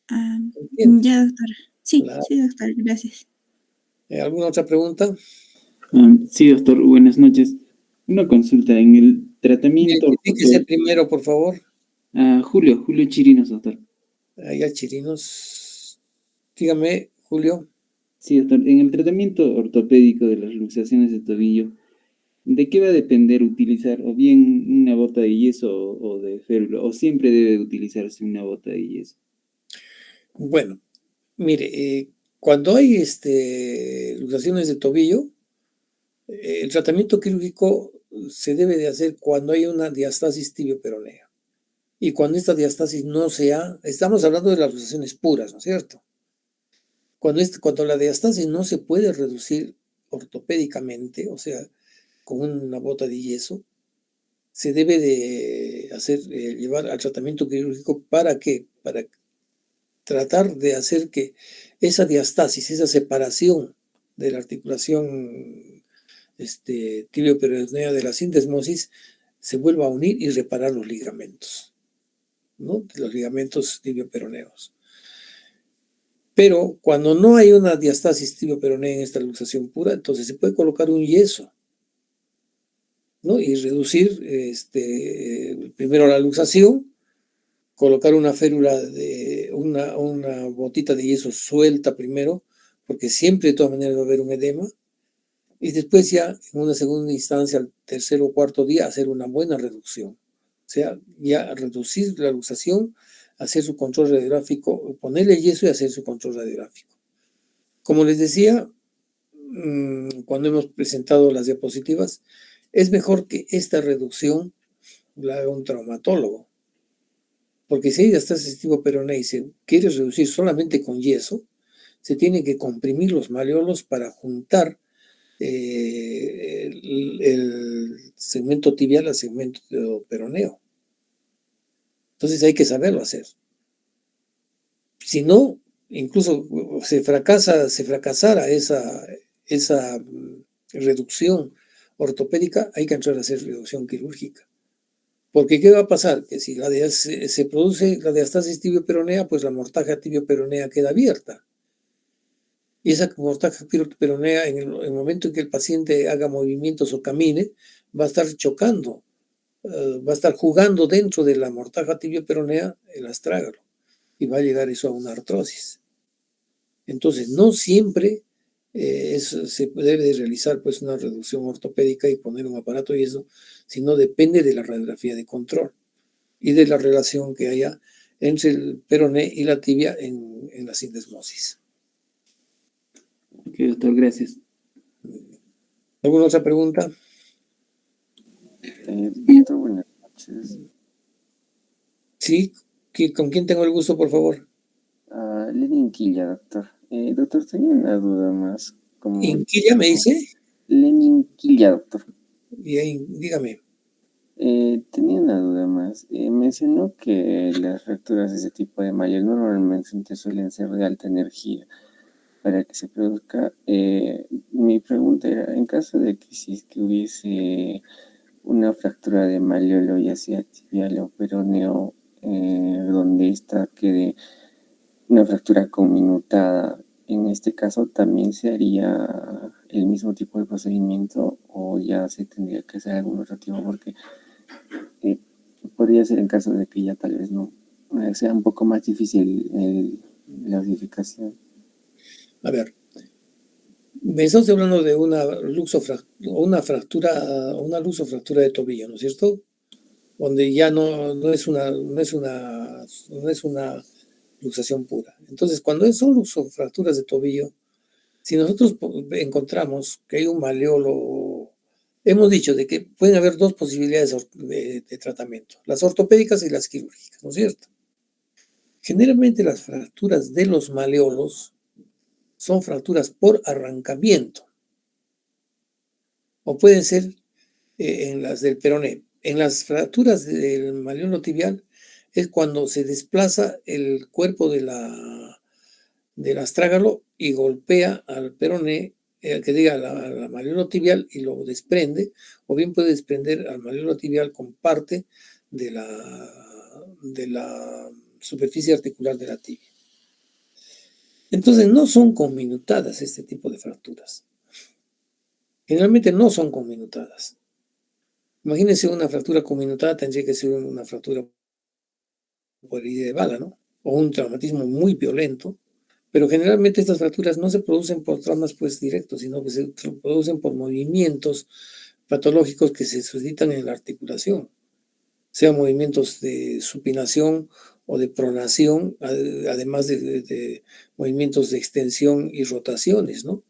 Ah, ¿Entiende? ya, doctor. Sí, Claro. sí, doctor, gracias. ¿Alguna otra pregunta? Sí, doctor, buenas noches. Una consulta en el tratamiento Identifíquese ortopédico. primero, por favor. Julio Chirinos, doctor. Allá, Chirinos. Dígame, Julio. Sí, doctor, en el tratamiento ortopédico de las luxaciones de tobillo, ¿de qué va a depender utilizar o bien una bota de yeso o de férula? ¿O siempre debe utilizarse una bota de yeso? Bueno, mire, cuando hay luxaciones de tobillo, el tratamiento quirúrgico se debe de hacer cuando hay una diastasis tibio-peronea. Y cuando esta diastasis no sea, estamos hablando de las luxaciones puras, ¿no es cierto? Cuando la diastasis no se puede reducir ortopédicamente, o sea, con una bota de yeso, se debe de llevar al tratamiento quirúrgico. ¿Para qué? Para tratar de hacer que esa diastasis, esa separación de la articulación tibio-peronea de la sindesmosis se vuelva a unir y reparar los ligamentos, ¿no? Los ligamentos tibio-peroneos. Pero cuando no hay una diastasis tibio-peronea en esta luxación pura, entonces se puede colocar un yeso, ¿no? Y reducir primero la luxación, colocar una férula una botita de yeso suelta primero, porque siempre de todas maneras va a haber un edema, y después ya en una segunda instancia, al tercer o cuarto día, hacer una buena reducción. O sea, ya reducir la luxación, hacer su control radiográfico, ponerle yeso y hacer su control radiográfico. Como les decía, cuando hemos presentado las diapositivas, es mejor que esta reducción la haga un traumatólogo. Porque si hay diastasis tipo peronea y se quiere reducir solamente con yeso, se tiene que comprimir los malleolos para juntar el segmento tibial al segmento peroneo. Entonces hay que saberlo hacer. Si no, incluso se fracasara esa reducción ortopédica, hay que entrar a hacer reducción quirúrgica. Porque ¿qué va a pasar? Que si se produce la diastasis tibio-peronea, pues la mortaja tibio-peronea queda abierta. Y esa mortaja peronea, en el momento en que el paciente haga movimientos o camine, va a estar chocando, va a estar jugando dentro de la mortaja tibio-peronea el astrágalo y va a llegar eso a una artrosis. Entonces, no siempre se debe de realizar pues una reducción ortopédica y poner un aparato y eso, sino depende de la radiografía de control y de la relación que haya entre el peroné y la tibia en la sindesmosis. Ok, doctor, gracias. ¿Alguna otra pregunta? Doctor, buenas noches. Sí, ¿con quién tengo el gusto, por favor? Lenin Quilla, doctor. Doctor, tenía una duda más. ¿Inquilla me dice? Lenin Quilla, doctor. Bien, dígame. Tenía una duda más. Mencionó que las fracturas de ese tipo de mallas normalmente suelen ser de alta energía para que se produzca. Mi pregunta era, en caso de que si es que hubiese una fractura de malleolo, ya sea tibial o peroneo, donde esta quede una fractura conminutada. En este caso también se haría el mismo tipo de procedimiento o ya se tendría que hacer algún otro tipo, porque podría ser en caso de que ya tal vez no sea un poco más difícil la verificación. A ver, me estás hablando de una luxofractura de tobillo, ¿no es cierto? Donde ya no es una luxación pura. Entonces, cuando son luxofracturas de tobillo, si nosotros encontramos que hay un maleolo, hemos dicho de que pueden haber dos posibilidades de tratamiento, las ortopédicas y las quirúrgicas, ¿no es cierto? Generalmente las fracturas de los maleolos son fracturas por arrancamiento, o pueden ser en las del peroné. En las fracturas del maleolo tibial es cuando se desplaza el cuerpo del astrágalo y golpea al peroné, al maleolo tibial y lo desprende, o bien puede desprender al maleolo tibial con parte de la superficie articular de la tibia. Entonces no son conminutadas este tipo de fracturas. Generalmente no son conminutadas. Imagínense una fractura conminutada, tendría que ser una fractura por herida de bala, ¿no? O un traumatismo muy violento. Pero generalmente estas fracturas no se producen por traumas pues directos, sino que se producen por movimientos patológicos que se suscitan en la articulación, sean movimientos de supinación o de pronación, además de movimientos de extensión y rotaciones, ¿no?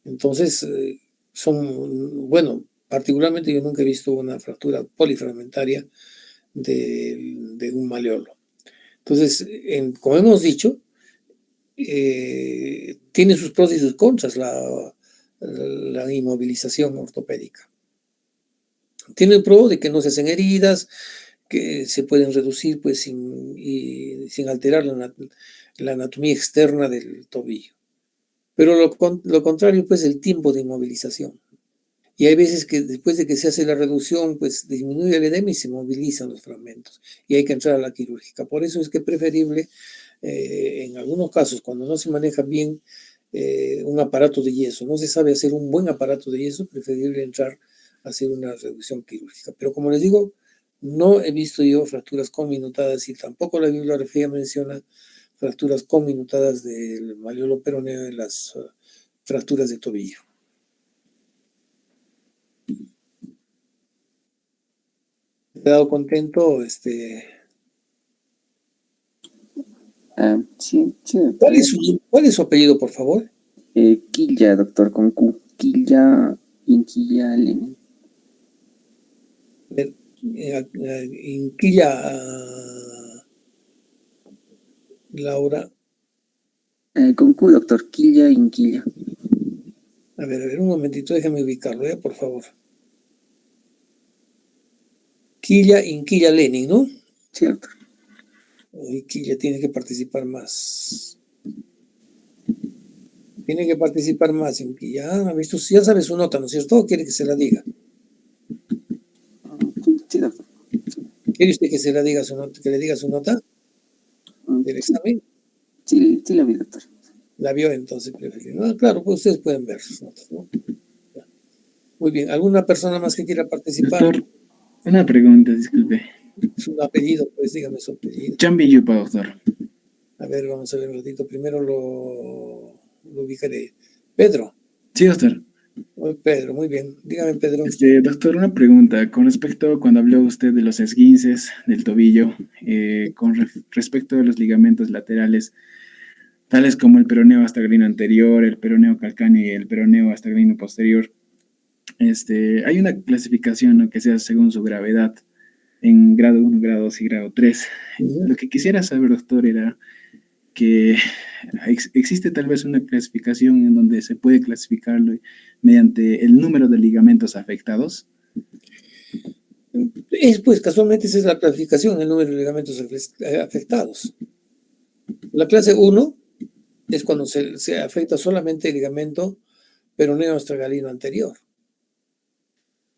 Entonces, particularmente yo nunca he visto una fractura polifragmentaria de un maleolo. Entonces, como hemos dicho, tiene sus pros y sus contras la inmovilización ortopédica. Tiene el pro de que no se hacen heridas, que se pueden reducir pues sin alterar la anatomía externa del tobillo. Pero lo contrario pues el tiempo de inmovilización. Y hay veces que después de que se hace la reducción, pues disminuye el edema y se movilizan los fragmentos. Y hay que entrar a la quirúrgica. Por eso es que es preferible, en algunos casos, cuando no se maneja bien un aparato de yeso, no se sabe hacer un buen aparato de yeso, preferible entrar a hacer una reducción quirúrgica. Pero como les digo, no he visto yo fracturas conminutadas y tampoco la bibliografía menciona fracturas conminutadas del maleolo peroneo en las fracturas de tobillo. ¿Te has dado contento? Sí, ¿Cuál es su apellido, por favor? Quilla, doctor, con Q. Quilla Lenin. Inquilla Laura. Con Q, doctor. Quilla Inquilla. A ver, un momentito, déjame ubicarlo, por favor. Inquilla Lenin, ¿no? Cierto. Inquilla tiene que participar más. Tiene que participar más, Inquilla. Ya sabe su nota, ¿no es cierto? ¿O quiere que se la diga? Sí, doctor. ¿Quiere usted que se la diga su nota, que le diga su nota del examen? Sí, la vi, doctor. La vio entonces, no, claro, pues ustedes pueden ver sus notas, ¿no? Muy bien, ¿alguna persona más que quiera participar? Doctor, una pregunta, disculpe. Su apellido, pues dígame su apellido. Chambi Yupa, doctor. A ver, vamos a ver un ratito. Primero lo ubicaré. Pedro. Sí, doctor. Pedro, muy bien. Dígame, Pedro. Doctor, una pregunta. Con respecto a cuando habló usted de los esguinces del tobillo, con respecto a los ligamentos laterales, tales como el peroneo astagalino anterior, el peroneo calcáneo y el peroneo astagalino posterior, hay una clasificación, ¿no?, que sea según su gravedad en grado 1, grado 2 y grado 3. Lo que quisiera saber, doctor, era que existe tal vez una clasificación en donde se puede clasificarlo mediante el número de ligamentos afectados. Pues casualmente esa es la clasificación, el número de ligamentos afectados. La clase 1 es cuando se afecta solamente el ligamento peroneo astragalino anterior.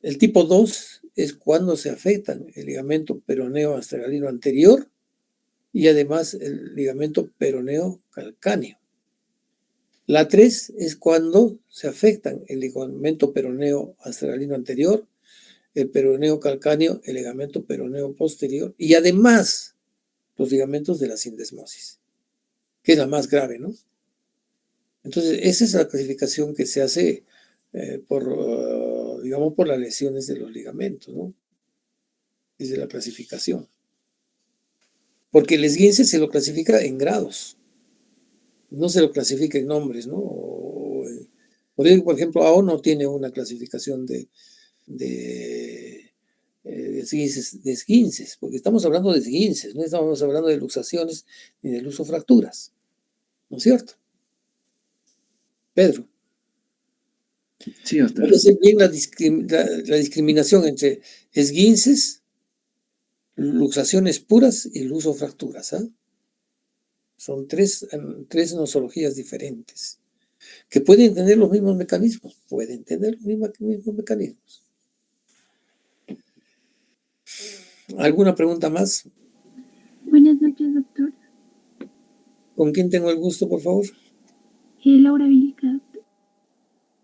El tipo 2 es cuando se afectan el ligamento peroneo astergalino anterior y además el ligamento peroneo calcáneo. La 3 es cuando se afectan el ligamento peroneo astergalino anterior, el peroneo calcáneo, el ligamento peroneo posterior y además los ligamentos de la sindesmosis, que es la más grave, ¿no? Entonces, esa es la clasificación que se hace digamos, por las lesiones de los ligamentos, ¿no? Desde la clasificación. Porque el esguince se lo clasifica en grados, no se lo clasifica en nombres, ¿no? Por ejemplo, AO no tiene una clasificación de esguinces, porque estamos hablando de esguinces, no estamos hablando de luxaciones ni de lusofracturas, ¿no es cierto? Pedro. Sí, doctor. Puede ser bien la discriminación entre esguinces, luxaciones puras y lusofracturas, ¿eh? Son tres nosologías diferentes, que pueden tener los mismos mecanismos, mismos mecanismos. ¿Alguna pregunta más? Buenas noches, doctor. ¿Con quién tengo el gusto, por favor? Laura Vilca, doctor.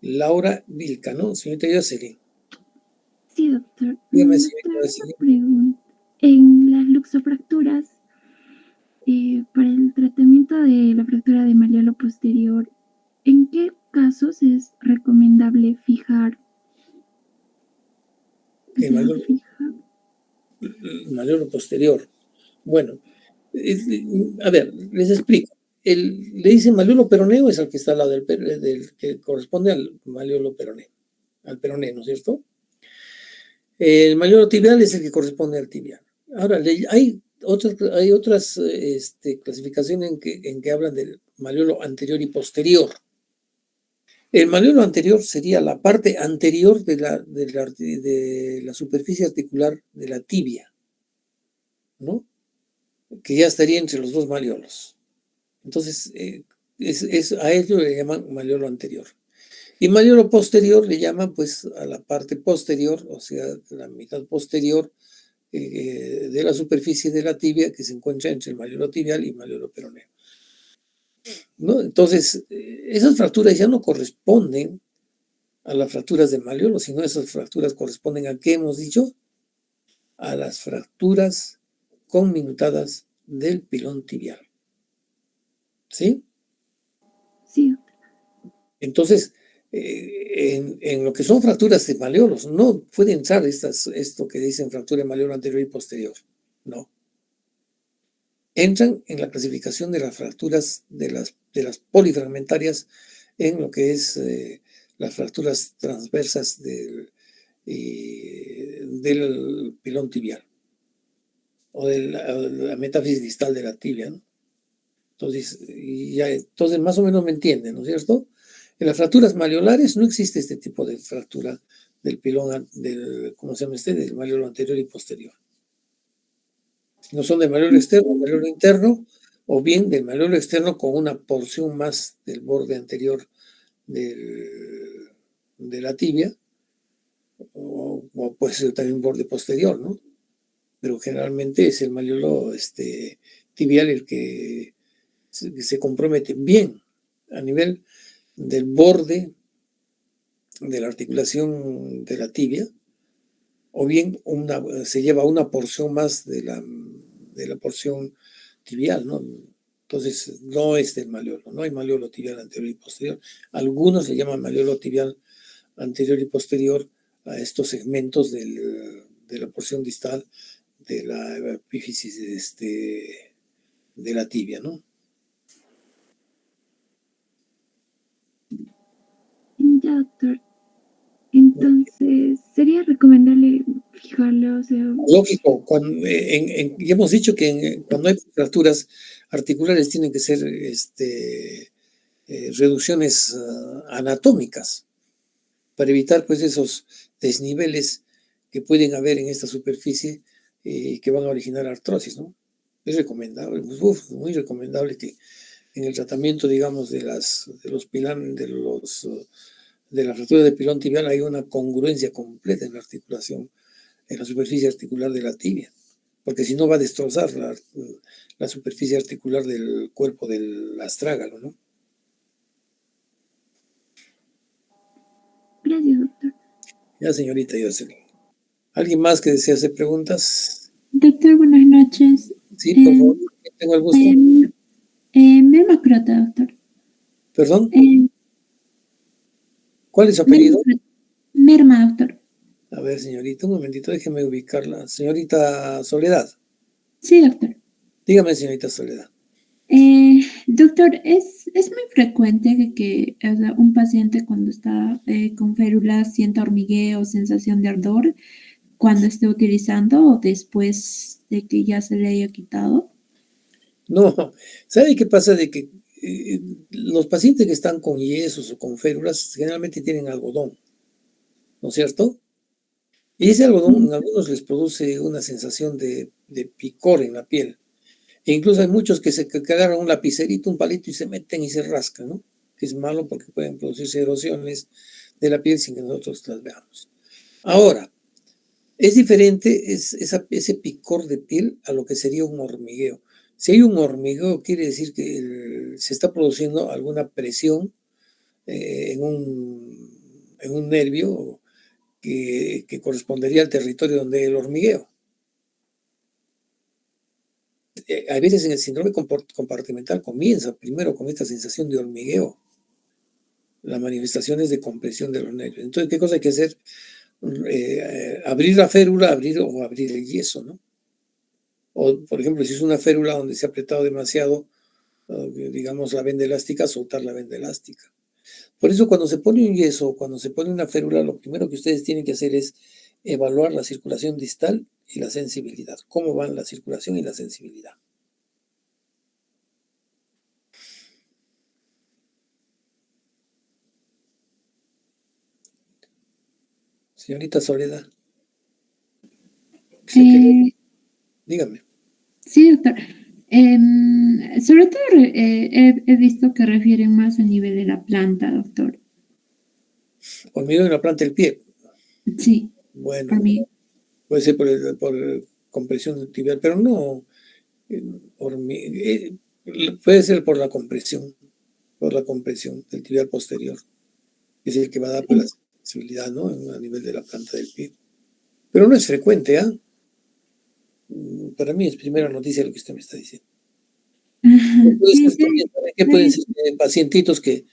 Laura Vilca, ¿no? Señorita Jocelyn. Sí, doctor. Dígame, Doctor, señorita Jocelyn. una pregunta. En las luxofracturas, para el tratamiento de la fractura de malleolo posterior, ¿en qué casos es recomendable fijar? El malleolo posterior. Bueno, a ver, les explico. Le dicen malleolo peroneo, es el que está al lado del que corresponde al malleolo peroneo, al peroné, ¿no es cierto? El malleolo tibial es el que corresponde al tibial. Ahora, hay otras clasificaciones en que hablan del malleolo anterior y posterior. El malleolo anterior sería la parte anterior de la superficie articular de la tibia, ¿no? Que ya estaría entre los dos malleolos. Entonces, a ello le llaman malleolo anterior. Y malleolo posterior le llaman pues a la parte posterior, o sea, la mitad posterior de la superficie de la tibia que se encuentra entre el malleolo tibial y el malleolo peroneo, ¿no? Entonces, esas fracturas ya no corresponden a las fracturas del malleolo, sino esas fracturas corresponden a, ¿qué hemos dicho? A las fracturas conminutadas del pilón tibial. ¿Sí? Sí. Entonces, en lo que son fracturas de malleolos, no puede entrar esto que dicen fractura de malleolo anterior y posterior. No. Entran en la clasificación de las fracturas de las polifragmentarias en lo que es las fracturas transversas del pilón tibial o de la metáfisis distal de la tibia, ¿no? Entonces más o menos me entienden, ¿no es cierto? En las fracturas malleolares no existe este tipo de fractura del pilón, ¿cómo se llama del malleolo anterior y posterior. No son del malleolo externo, malleolo interno, o bien del malleolo externo con una porción más del borde anterior de la tibia, o puede ser también borde posterior, ¿no? Pero generalmente es el malleolo tibial el que se compromete bien a nivel del borde de la articulación de la tibia, o bien se lleva una porción más de la porción tibial, ¿no? Entonces, no es del malleolo, no hay malleolo tibial anterior y posterior. Algunos le llaman malleolo tibial anterior y posterior a estos segmentos de la porción distal de la epífisis de la tibia, ¿no? Ya, doctor. Entonces, ¿sería recomendable fijarlo? O sea, lógico, ya hemos dicho que cuando hay fracturas articulares tienen que ser reducciones anatómicas para evitar pues esos desniveles que pueden haber en esta superficie que van a originar artrosis, ¿no? Es recomendable, muy recomendable que en el tratamiento, digamos, de la fractura de pilón tibial hay una congruencia completa en la articulación en la superficie articular de la tibia, porque si no va a destrozar la superficie articular del cuerpo del astrágalo, ¿no? Gracias, doctor. Ya, señorita Jocelyn. ¿Alguien más que desea hacer preguntas? Doctor, buenas noches. Sí, por favor, tengo el gusto. Merma Crota, doctor. ¿Perdón? ¿Cuál es su apellido? Merma, doctor. A ver, señorita, un momentito, déjeme ubicarla. Señorita Soledad. Sí, doctor. Dígame, señorita Soledad. Doctor, es muy frecuente que o sea, un paciente cuando está con férula sienta hormigueo, sensación de ardor, cuando esté utilizando o después de que ya se le haya quitado. No, ¿sabe qué pasa? De que los pacientes que están con yesos o con férulas generalmente tienen algodón, ¿no es cierto? Y ese algodón en algunos les produce una sensación de picor en la piel. E incluso hay muchos que agarran un lapicerito, un palito y se meten y se rascan, ¿no? Que es malo porque pueden producirse erosiones de la piel sin que nosotros las veamos. Ahora, es diferente ese picor de piel a lo que sería un hormigueo. Si hay un hormigueo, quiere decir que se está produciendo alguna presión en un nervio que correspondería al territorio donde hay el hormigueo. A veces en el síndrome compartimental comienza primero con esta sensación de hormigueo, las manifestaciones de compresión de los nervios. Entonces, ¿qué cosa hay que hacer? Abrir la férula, abrir el yeso, ¿no? O, por ejemplo, si es una férula donde se ha apretado demasiado, digamos, la venda elástica, soltar la venda elástica. Por eso, cuando se pone un yeso, cuando se pone una férula, lo primero que ustedes tienen que hacer es evaluar la circulación distal y la sensibilidad. ¿Cómo van la circulación y la sensibilidad? Señorita Soledad. Dígame. Sí, doctor. Sobre todo he visto que refieren más a nivel de la planta, doctor. Hormigueo en la planta del pie. Sí. Bueno, puede ser por compresión tibial, pero no. Puede ser por la compresión del tibial posterior. Es el que va a dar la sensibilidad, ¿no? A nivel de la planta del pie. Pero no es frecuente, ¿ah? Para mí es primera noticia lo que usted me está diciendo. ¿Qué pueden ser pacientitos que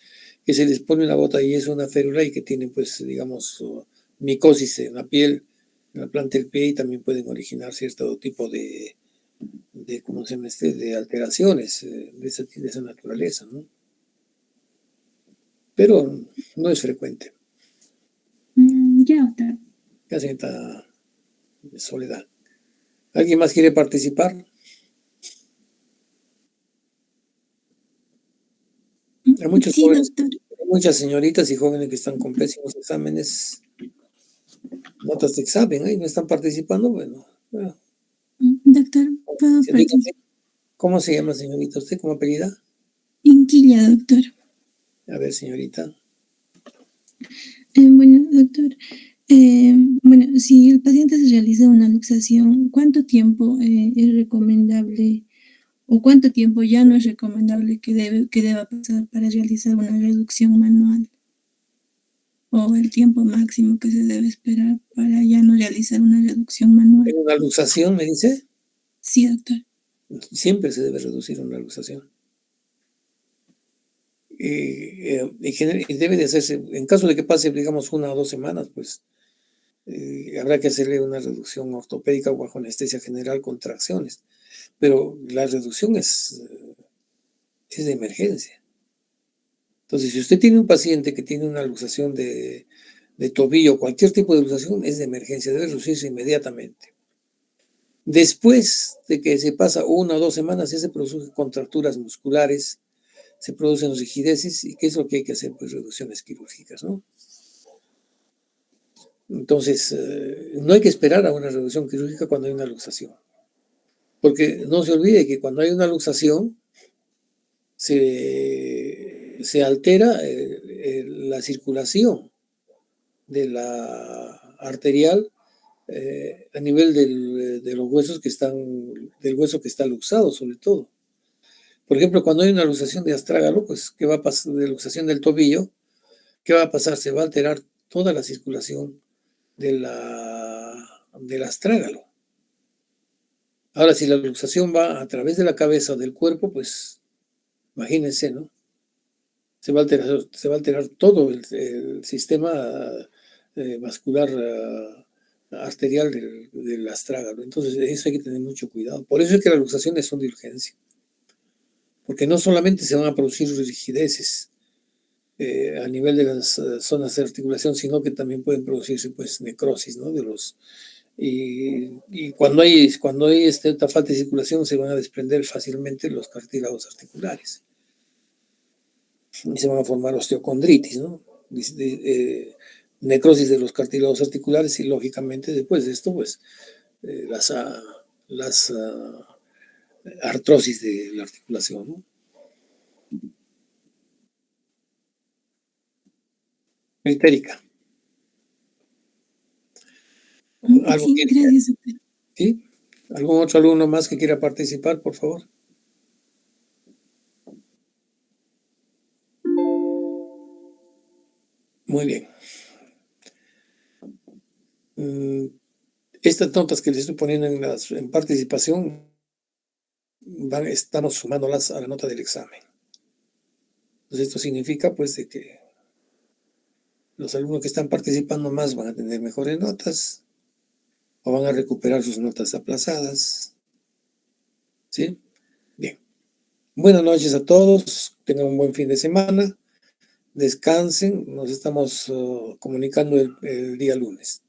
se les pone una gota y es una férula y que tienen, pues, digamos, micosis en la piel, en la planta del pie, y también pueden originar cierto tipo de ¿cómo se llama de alteraciones de esa naturaleza, ¿no? Pero no es frecuente. Ya, doctor. Ya, señorita Soledad. ¿Alguien más quiere participar? Hay muchos jóvenes, muchas señoritas y jóvenes que están con pésimos exámenes, notas de examen, y no están participando, bueno. Doctor, ¿puedo participar? ¿Cómo se llama, señorita? ¿Usted cómo apellida? Inquilla, doctor. A ver, señorita. Bueno, doctor, bueno, si el paciente se realiza una luxación, ¿cuánto tiempo es recomendable o cuánto tiempo ya no es recomendable que deba pasar para realizar una reducción manual? ¿O el tiempo máximo que se debe esperar para ya no realizar una reducción manual? ¿En una luxación, me dice? Sí, doctor. Siempre se debe reducir una luxación. Y debe de hacerse, en caso de que pase, digamos, 1 o 2 semanas, pues habrá que hacerle una reducción ortopédica o bajo anestesia general con tracciones. Pero la reducción es de emergencia. Entonces, si usted tiene un paciente que tiene una luxación de tobillo, cualquier tipo de luxación, es de emergencia, debe reducirse inmediatamente. Después de que se pasa 1 o 2 semanas, ya se producen contracturas musculares, se producen rigideces, y ¿qué es lo que hay que hacer? Pues reducciones quirúrgicas, ¿no? Entonces, no hay que esperar a una reducción quirúrgica cuando hay una luxación. Porque no se olvide que cuando hay una luxación, se altera la circulación de la arterial a nivel de los huesos del hueso que está luxado sobre todo. Por ejemplo, cuando hay una luxación de astrágalo, pues, ¿qué va a pasar? De luxación del tobillo, ¿qué va a pasar? Se va a alterar toda la circulación del astrágalo. Ahora, si la luxación va a través de la cabeza o del cuerpo, pues imagínense, ¿no? Se va a alterar todo el sistema vascular arterial del astrágalo. Entonces, eso hay que tener mucho cuidado. Por eso es que las luxaciones son de urgencia. Porque no solamente se van a producir rigideces a nivel de las zonas de articulación, sino que también pueden producirse pues necrosis, ¿no? Y cuando hay esta falta de circulación se van a desprender fácilmente los cartílagos articulares y se van a formar osteocondritis, ¿no? Necrosis de los cartílagos articulares y lógicamente después de esto pues las artrosis de la articulación, ¿no? Critérica. ¿Algo sí, gracias. ¿Sí? ¿Algún otro alumno más que quiera participar, por favor? Muy bien. Estas notas que les estoy poniendo en participación, estamos sumándolas a la nota del examen. Entonces esto significa pues de que los alumnos que están participando más van a tener mejores notas o van a recuperar sus notas aplazadas. ¿Sí? Bien. Buenas noches a todos, tengan un buen fin de semana, descansen, nos estamos comunicando el día lunes.